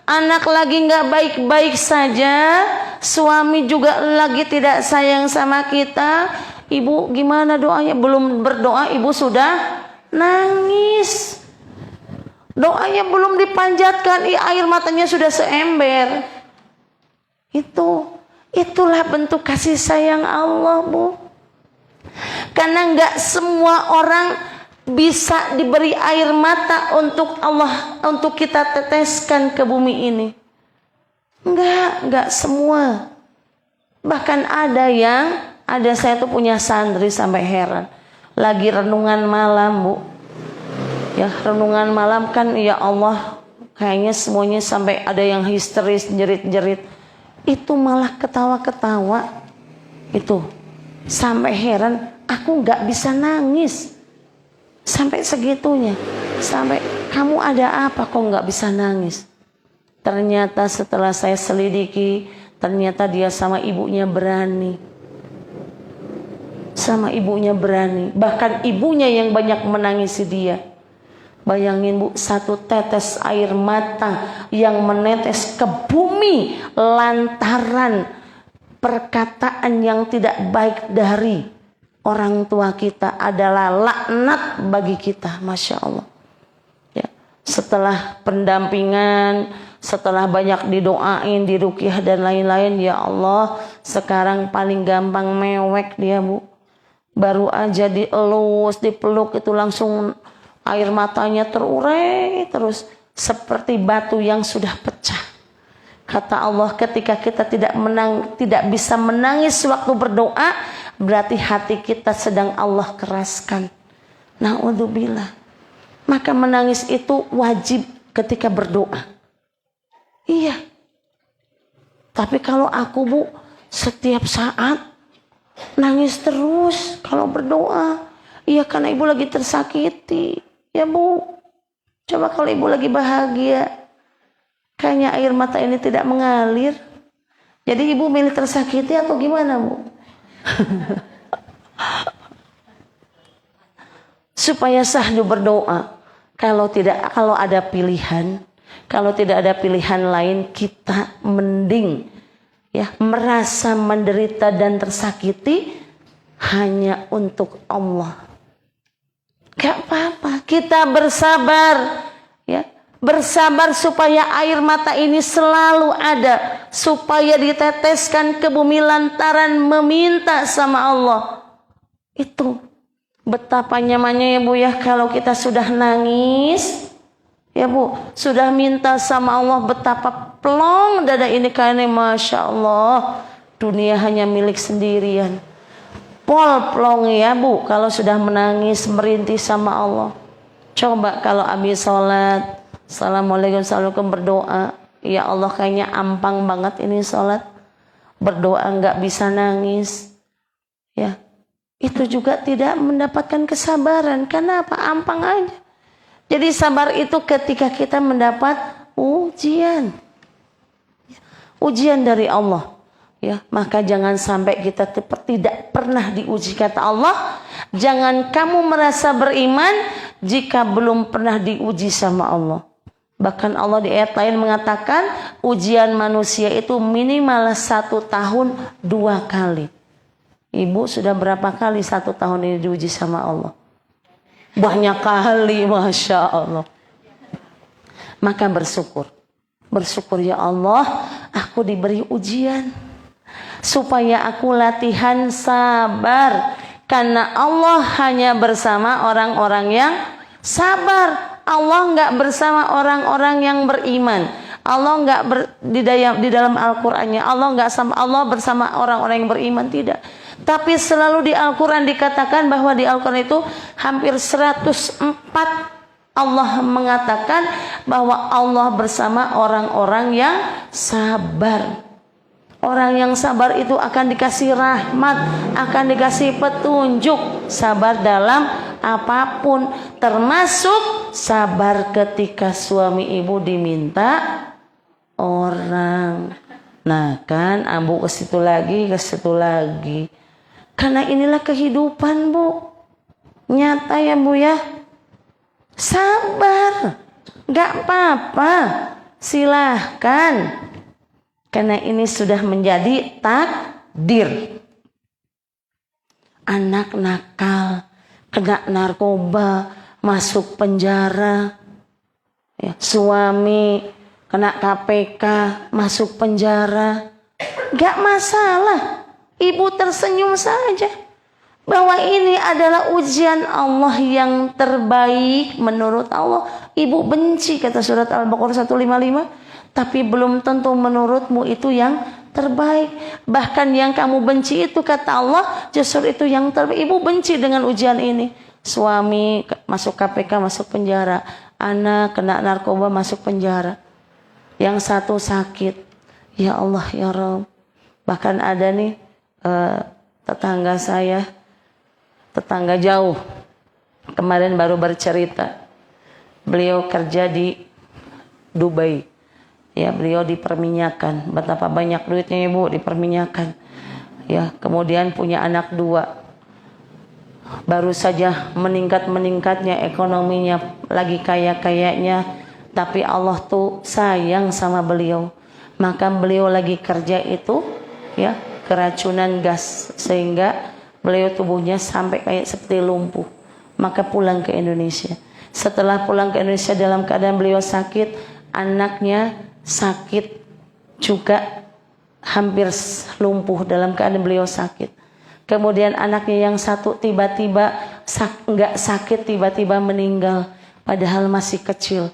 anak lagi nggak baik-baik saja, suami juga lagi tidak sayang sama kita, ibu gimana doanya? Belum berdoa ibu sudah nangis. Doanya belum dipanjatkan, air matanya sudah seember. Itulah bentuk kasih sayang Allah, Bu. Karena nggak semua orang bisa diberi air mata untuk Allah, untuk kita teteskan ke bumi ini. Enggak semua. Bahkan ada saya tuh punya santri sampai heran. Lagi renungan malam, Bu. Ya, renungan malam kan ya Allah, kayaknya semuanya sampai ada yang histeris, jerit-jerit. Itu malah ketawa-ketawa. Itu. Sampai heran, aku nggak bisa nangis. Sampai segitunya. Sampai, kamu ada apa kok nggak bisa nangis? Ternyata setelah saya selidiki, ternyata dia sama ibunya berani. Sama ibunya berani. Bahkan ibunya yang banyak menangisi dia. Bayangin Bu, satu tetes air mata yang menetes ke bumi lantaran perkataan yang tidak baik dari orang tua kita adalah laknat bagi kita, Masya Allah. Ya, setelah pendampingan, setelah banyak didoain, diruqyah dan lain-lain, ya Allah, sekarang paling gampang mewek dia, Bu. Baru aja dielus, dipeluk itu langsung air matanya terurai terus seperti batu yang sudah pecah. Kata Allah, ketika kita tidak bisa menangis waktu berdoa, berarti hati kita sedang Allah keraskan. Na'udzubillah. Maka menangis itu wajib ketika berdoa. Iya. Tapi kalau aku, Bu, setiap saat nangis terus kalau berdoa. Iya, karena ibu lagi tersakiti. Ya Bu, coba kalau ibu lagi bahagia, kayaknya air mata ini tidak mengalir. Jadi ibu milih tersakiti atau gimana, Bu? Supaya sahdu berdoa. Kalau ada pilihan, kalau tidak ada pilihan lain, kita mending ya merasa menderita dan tersakiti hanya untuk Allah. Gak apa-apa, kita bersabar, ya, bersabar supaya air mata ini selalu ada, supaya diteteskan ke bumi lantaran meminta sama Allah. Itu betapa nyamannya ya Bu ya, kalau kita sudah nangis, ya Bu, sudah minta sama Allah, betapa plong dada ini kayaknya, Masya Allah, dunia hanya milik sendirian. Plong ya Bu, kalau sudah menangis merintih sama Allah. Coba kalau habis sholat, Assalamualaikum Assalamualaikum berdoa, ya Allah kayaknya ampang banget ini sholat, berdoa nggak bisa nangis, ya itu juga tidak mendapatkan kesabaran. Karena apa? Ampang aja. Jadi sabar itu ketika kita mendapat ujian dari Allah. Ya, maka jangan sampai kita tidak pernah diuji. Kata Allah, jangan kamu merasa beriman jika belum pernah diuji sama Allah. Bahkan Allah di ayat lain mengatakan ujian manusia itu minimal 1 tahun 2 kali. Ibu sudah berapa kali 1 tahun ini diuji sama Allah? Banyak kali, Masya Allah. Maka bersyukur. Bersyukur, ya Allah, aku diberi ujian. Supaya aku latihan sabar. Karena Allah hanya bersama orang-orang yang sabar. Allah nggak bersama orang-orang yang beriman. Allah nggak di dalam Al-Qur'annya. Allah nggak sama Allah bersama orang-orang yang beriman, tidak. Tapi selalu di Al-Quran dikatakan bahwa di Al-Quran itu hampir 104 Allah mengatakan bahwa Allah bersama orang-orang yang sabar. Orang yang sabar itu akan dikasih rahmat, akan dikasih petunjuk. Sabar dalam apapun, termasuk sabar ketika suami ibu diminta orang. Nah kan, ambu ke situ lagi, Karena inilah kehidupan, Bu. Nyata ya, Bu ya. Sabar. Gak apa-apa. Silahkan. Karena ini sudah menjadi takdir. Anak nakal, kena narkoba, masuk penjara. Ya, suami kena KPK, masuk penjara. Gak masalah. Ibu tersenyum saja. Bahwa ini adalah ujian Allah yang terbaik menurut Allah. Ibu benci, kata surat Al-Baqarah 155. Tapi belum tentu menurutmu itu yang terbaik. Bahkan yang kamu benci itu, kata Allah, justru itu yang terbaik. Ibu benci dengan ujian ini. Suami masuk KPK, masuk penjara. Anak kena narkoba, masuk penjara. Yang satu sakit. Ya Allah, ya Rabb. Bahkan ada nih tetangga saya, tetangga jauh, kemarin baru bercerita. Beliau kerja di Dubai. Ya, beliau di perminyakan. Betapa banyak duitnya Ibu di perminyakan. Ya, kemudian punya anak 2. Baru saja meningkat-meningkatnya ekonominya, lagi kaya-kayanya, tapi Allah tuh sayang sama beliau. Maka beliau lagi kerja itu ya keracunan gas sehingga beliau tubuhnya sampai kayak seperti lumpuh. Maka pulang ke Indonesia. Setelah pulang ke Indonesia dalam keadaan beliau sakit, anaknya sakit juga, hampir lumpuh dalam keadaan beliau sakit. Kemudian anaknya yang satu tiba-tiba nggak sakit, tiba-tiba meninggal padahal masih kecil.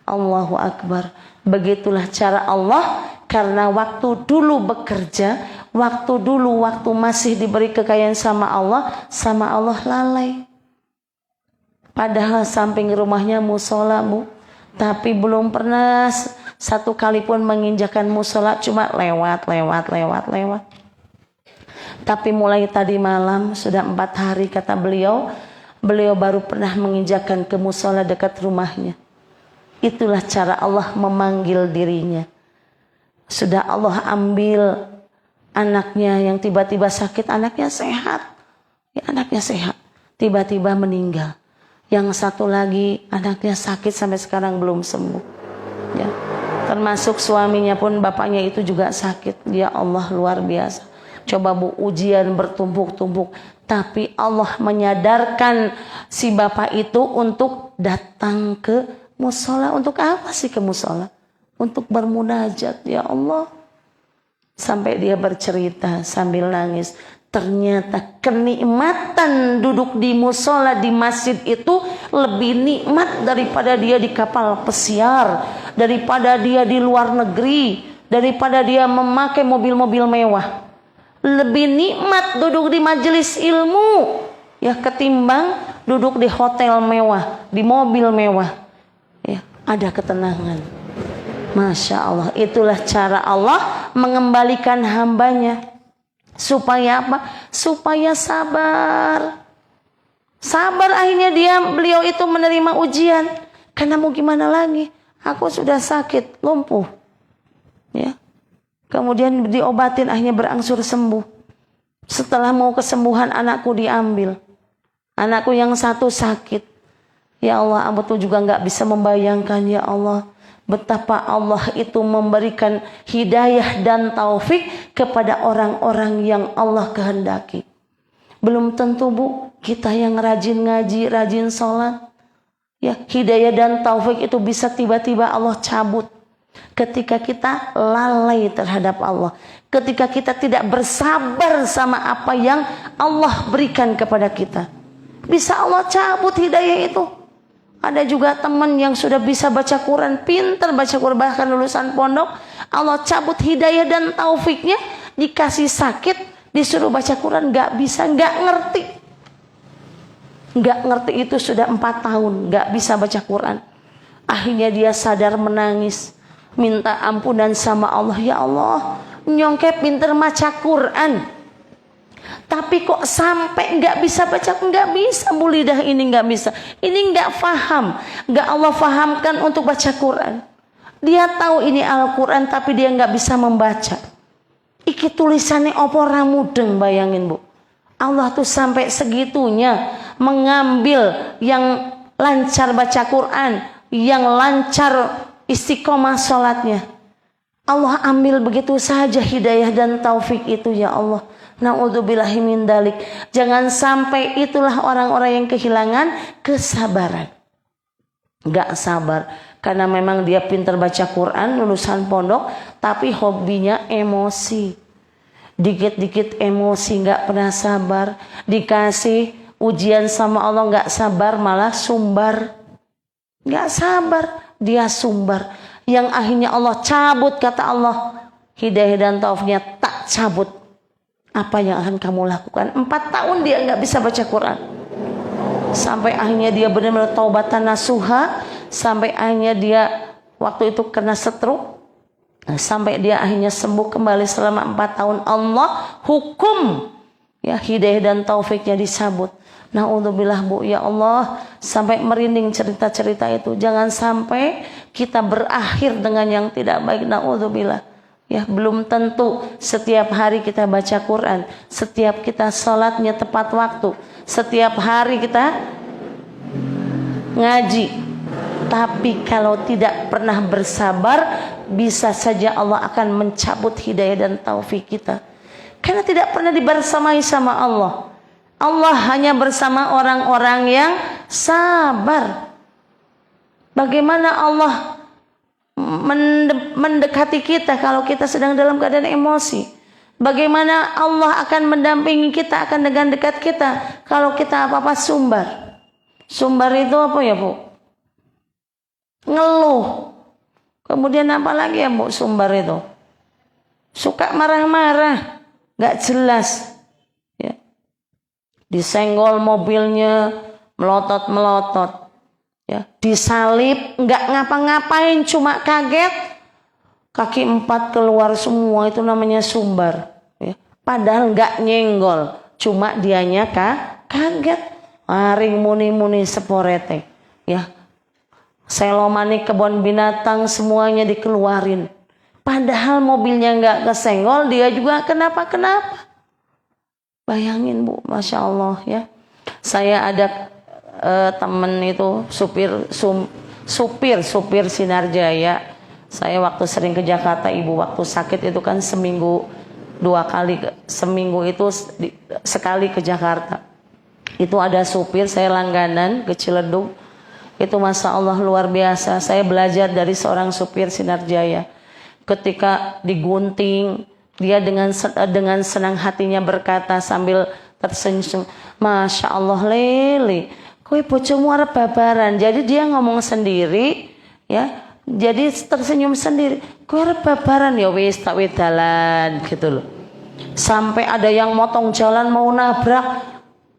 Allahu Akbar. Begitulah cara Allah, karena waktu dulu bekerja, waktu masih diberi kekayaan sama Allah lalai. Padahal samping rumahnya musola, Bu, tapi belum pernah satu kali pun menginjakan musola, cuma lewat. Tapi mulai tadi malam sudah 4 hari, kata beliau baru pernah menginjakan ke musola dekat rumahnya. Itulah cara Allah memanggil dirinya. Sudah Allah ambil anaknya yang tiba-tiba sakit, anaknya sehat. Ya, anaknya sehat, tiba-tiba meninggal. Yang satu lagi anaknya sakit sampai sekarang belum sembuh. Ya. Termasuk suaminya pun, bapaknya itu juga sakit. Ya Allah, luar biasa. Coba Bu, ujian bertumpuk-tumpuk. Tapi Allah menyadarkan si bapak itu untuk datang ke musola. Untuk apa sih ke musola? Untuk bermunajat. Ya Allah. Sampai dia bercerita sambil nangis. Ternyata kenikmatan duduk di musola di masjid itu lebih nikmat daripada dia di kapal pesiar, daripada dia di luar negeri, daripada dia memakai mobil-mobil mewah. Lebih nikmat duduk di majelis ilmu ya ketimbang duduk di hotel mewah, di mobil mewah. Ya, ada ketenangan. Masya Allah, itulah cara Allah mengembalikan hambanya. Supaya apa? Supaya sabar. Sabar, akhirnya beliau itu menerima ujian. Karena mau gimana lagi? Aku sudah sakit, lumpuh. Ya. Kemudian diobatin, akhirnya berangsur sembuh. Setelah mau kesembuhan, anakku diambil. Anakku yang satu sakit. Ya Allah, aku tuh juga gak bisa membayangkan, ya Allah, betapa Allah itu memberikan hidayah dan taufik kepada orang-orang yang Allah kehendaki. Belum tentu, Bu, kita yang rajin ngaji, rajin sholat, ya, hidayah dan taufik itu bisa tiba-tiba Allah cabut ketika kita lalai terhadap Allah, ketika kita tidak bersabar sama apa yang Allah berikan kepada kita. Bisa Allah cabut hidayah itu. Ada juga teman yang sudah bisa baca Quran, pintar baca Quran, bahkan lulusan pondok, Allah cabut hidayah dan taufiknya, dikasih sakit, disuruh baca Quran, gak bisa, gak ngerti. Gak ngerti itu sudah 4 tahun, gak bisa baca Quran. Akhirnya dia sadar, menangis, minta ampunan sama Allah. Ya Allah, nyongke pintar baca Quran, tapi kok sampai nggak bisa baca, nggak bisa, Bu, lidah ini nggak bisa, ini nggak faham, nggak Allah fahamkan untuk baca Quran. Dia tahu ini Al-Quran, tapi dia nggak bisa membaca. Iki tulisannya opo ramudeng, bayangin, Bu. Allah tuh sampai segitunya mengambil yang lancar baca Quran, yang lancar istiqomah sholatnya. Allah ambil begitu saja hidayah dan taufik itu, ya Allah. Na'udzubillahi min dalik. Jangan sampai itulah orang-orang yang kehilangan kesabaran. Gak sabar karena memang dia pintar baca Quran, lulusan pondok, tapi hobinya emosi. Dikit-dikit emosi, gak pernah sabar. Dikasih ujian sama Allah gak sabar, malah sumbar. Gak sabar, dia sumbar. Yang akhirnya Allah cabut, kata Allah, hidayah dan taufiknya tak cabut. Apa yang akan kamu lakukan? 4 tahun dia gak bisa baca Quran. Sampai akhirnya dia benar-benar taubatan nasuha. Sampai akhirnya dia waktu itu kena stroke. Sampai dia akhirnya sembuh kembali selama 4 tahun. Allah hukum ya hidayah dan taufiknya disabut. Na'udzubillah, Bu, ya Allah, sampai merinding cerita-cerita itu. Jangan sampai kita berakhir dengan yang tidak baik. Na'udzubillah. Ya, belum tentu setiap hari kita baca Quran, setiap kita sholatnya tepat waktu, setiap hari kita ngaji. Tapi kalau tidak pernah bersabar, bisa saja Allah akan mencabut hidayah dan taufik kita. Karena tidak pernah dibersamai sama Allah. Allah hanya bersama orang-orang yang sabar. Bagaimana Allah mendekati kita kalau kita sedang dalam keadaan emosi? Bagaimana Allah akan mendampingi kita, akan dengan dekat kita kalau kita apa-apa sumbar? Sumbar itu apa ya, Bu? Ngeluh. Kemudian apa lagi ya, Bu, sumbar itu? Suka marah-marah, gak jelas. Ya. Disenggol mobilnya, melotot-melotot. Ya, disalib, nggak ngapa-ngapain, cuma kaget, kaki 4 keluar semua, itu namanya sumbar. Ya, padahal nggak nyenggol, cuma dianya kaget, maring muni-muni seporete. Ya, selomani kebun binatang semuanya dikeluarin. Padahal mobilnya nggak kesenggol, dia juga kenapa-kenapa. Bayangin, Bu, Masya Allah ya. Saya ada temen itu supir Sinar Jaya. Saya waktu sering ke Jakarta, Ibu, waktu sakit itu kan seminggu 2 kali, seminggu itu sekali ke Jakarta. Itu ada supir, saya langganan ke Ciledug. Itu Masya Allah luar biasa. Saya belajar dari seorang supir Sinar Jaya. Ketika digunting, dia dengan senang hatinya berkata sambil tersenyum, Masya Allah Lele, kowe bojomu arep babaran. Jadi dia ngomong sendiri, ya. Jadi tersenyum sendiri. Kowe arep babaran, ya wis tak wedalan gitu loh. Sampai ada yang motong jalan mau nabrak.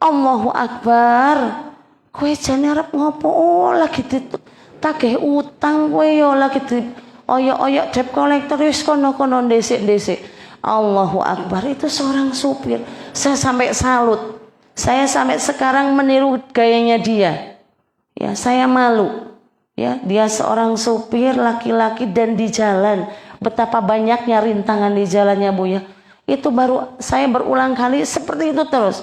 Allahu Akbar. Kowe jane arep ngopo? Oh, lagi ditagih utang kowe ya, lagi di oyok-oyok debt collector wis kono-kono ndesik-ndesik. Allahu Akbar, itu seorang supir. Saya sampai salut. Saya sampai sekarang meniru gayanya dia. Ya, saya malu. Ya, dia seorang supir laki-laki dan di jalan. Betapa banyaknya rintangan di jalannya, Bu ya. Itu baru saya berulang kali seperti itu terus.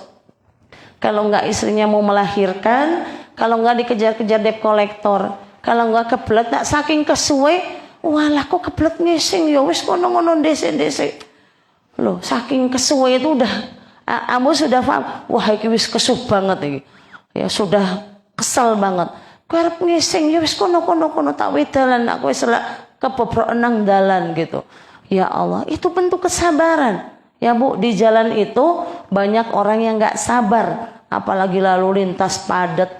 Kalau enggak istrinya mau melahirkan, kalau enggak dikejar-kejar debt collector, kalau enggak kebelet, tak saking kesuwe, walah kok kebelet ngising ya wis kono-kono ndesik-ndesik. Loh, saking kesuwe itu udah Ambo sudah paham, wah iki wis kesuh banget iki. Ya sudah kesel banget. Kowe arep ngising ya wis kono-kono tak wedalan, aku wis kebobrok nang dalan gitu. Ya Allah, itu bentuk kesabaran. Ya Bu, di jalan itu banyak orang yang enggak sabar, apalagi lalu lintas padat.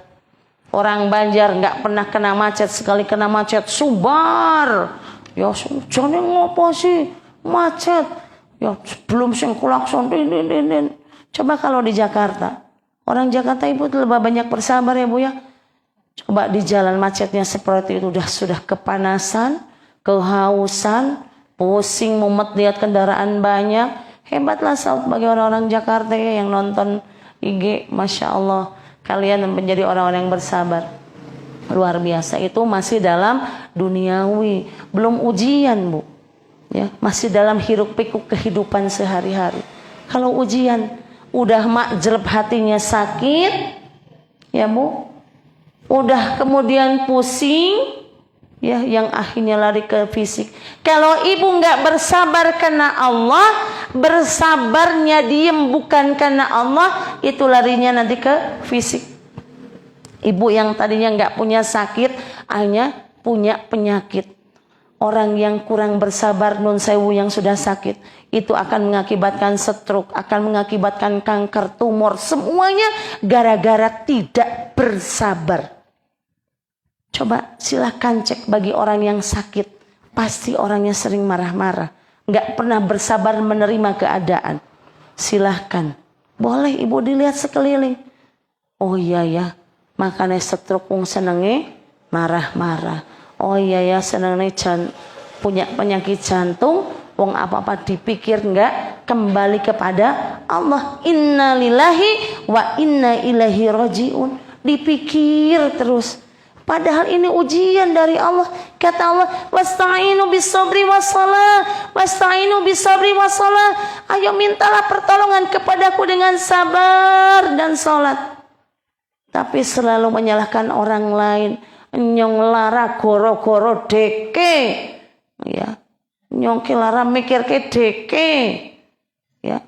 Orang Banjar enggak pernah kena macet, sekali kena macet subar. Ya jane ngopo sih macet? Ya belum sing klakson din. Coba kalau di Jakarta, orang Jakarta Ibu lebih banyak bersabar ya Bu ya. Coba di jalan macetnya seperti itu sudah kepanasan, kehausan, pusing, mumet lihat kendaraan banyak. Hebatlah bagi orang-orang Jakarta ya yang nonton IG, Masya Allah. Kalian menjadi orang-orang yang bersabar. Luar biasa, itu masih dalam duniawi, belum ujian Bu. Ya, masih dalam hiruk pikuk kehidupan sehari-hari. Kalau ujian, udah makjeleb hatinya sakit, ya Bu, udah kemudian pusing, ya, yang akhirnya lari ke fisik. Kalau ibu nggak bersabar karena Allah, bersabarnya diem bukan karena Allah, itu larinya nanti ke fisik. Ibu yang tadinya nggak punya sakit, akhirnya punya penyakit. Orang yang kurang bersabar, nun sewu, yang sudah sakit, itu akan mengakibatkan stroke, akan mengakibatkan kanker, tumor, semuanya gara-gara tidak bersabar. Coba silahkan cek bagi orang yang sakit, pasti orangnya sering marah-marah, nggak pernah bersabar menerima keadaan. Silahkan, boleh ibu dilihat sekeliling. Oh iya ya, makanya stroke wong senenge marah-marah. Oh iya ya, senengnya punya penyakit jantung, wong apa-apa dipikir nggak kembali kepada Allah. Inna lillahi wa inna ilaihi rajiun. Dipikir terus. Padahal ini ujian dari Allah. Kata Allah, wasta'inu bis-sabri was-shalah, wasta'inu bis-sabri was-shalah. Ayo mintalah pertolongan kepadaku dengan sabar dan salat. Tapi selalu menyalahkan orang lain. Nyong lara goro-goro deke, ya, nyong ke lara mikir ke deke, ya,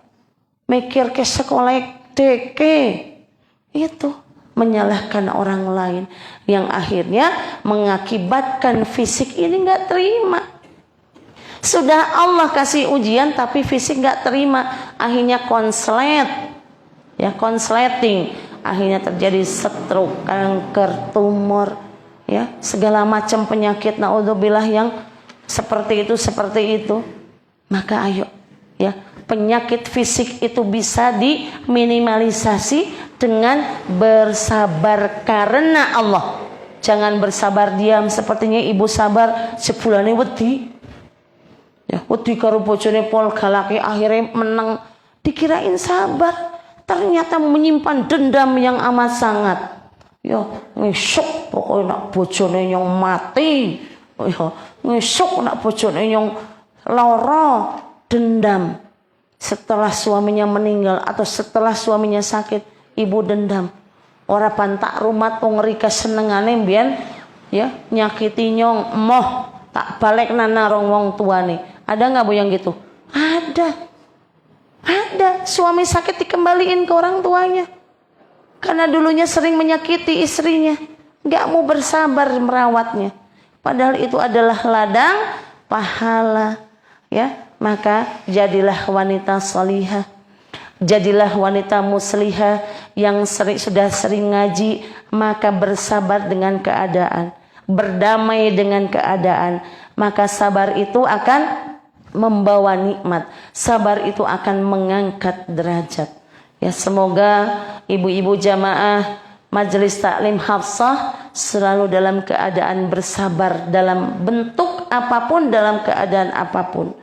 mikir ke sekolah deke, itu menyalahkan orang lain yang akhirnya mengakibatkan fisik ini nggak terima. Sudah Allah kasih ujian tapi fisik nggak terima, akhirnya konslet, ya, konsleting, akhirnya terjadi stroke, kanker, tumor, ya, segala macam penyakit naudzubillah yang seperti itu. Maka ayo, ya, penyakit fisik itu bisa diminimalisasi dengan bersabar karena Allah. Jangan bersabar diam, sepertinya ibu sabar sebulane wedi, ya, wedi karo bojone pol galake akhirnya menang, dikirain sabar, ternyata menyimpan dendam yang amat sangat. Ya, ngesuk pokoknya nak bojone nyong mati. Ya, ngesuk nak bojone nyong lara, dendam. Setelah suaminya meninggal atau setelah suaminya sakit, ibu dendam. Ora pantak rumat wong rika senengane mbiyen, ya, nyakiti nyong, moh tak balik nana rong wong tuane. Ada enggak Bu yang gitu? Ada. Suami sakit dikembaliin ke orang tuanya. Karena dulunya sering menyakiti istrinya, gak mau bersabar merawatnya. Padahal itu adalah ladang pahala, ya. Maka jadilah wanita salihah, jadilah wanita muslihah yang sudah sering ngaji, maka bersabar dengan keadaan, berdamai dengan keadaan. Maka sabar itu akan membawa nikmat, sabar itu akan mengangkat derajat. Ya, semoga ibu-ibu jamaah Majelis Taklim Hafsah selalu dalam keadaan bersabar dalam bentuk apapun, dalam keadaan apapun.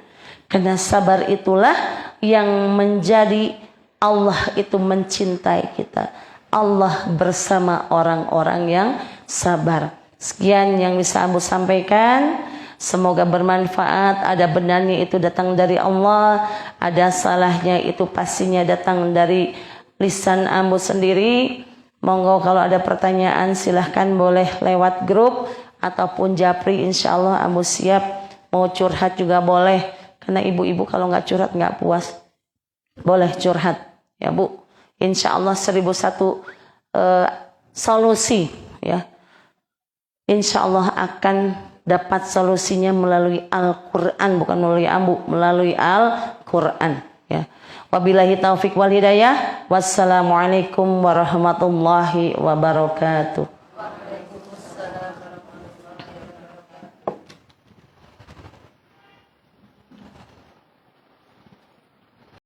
Karena sabar itulah yang menjadi Allah itu mencintai kita. Allah bersama orang-orang yang sabar. Sekian yang bisa Ambu sampaikan. Semoga bermanfaat. Ada benarnya itu datang dari Allah, ada salahnya itu pastinya datang dari lisan Ambu sendiri. Monggo kalau ada pertanyaan silahkan boleh lewat grup ataupun japri, insya Allah Ambu siap. Mau curhat juga boleh, karena ibu-ibu kalau nggak curhat nggak puas. Boleh curhat ya Bu, insya Allah 1001 solusi, ya, insya Allah akan dapat solusinya melalui Al-Quran, bukan melalui Ambu, melalui Al-Quran, ya. Wabillahi taufik wal hidayah. Wassalamualaikum warahmatullahi wabarakatuh.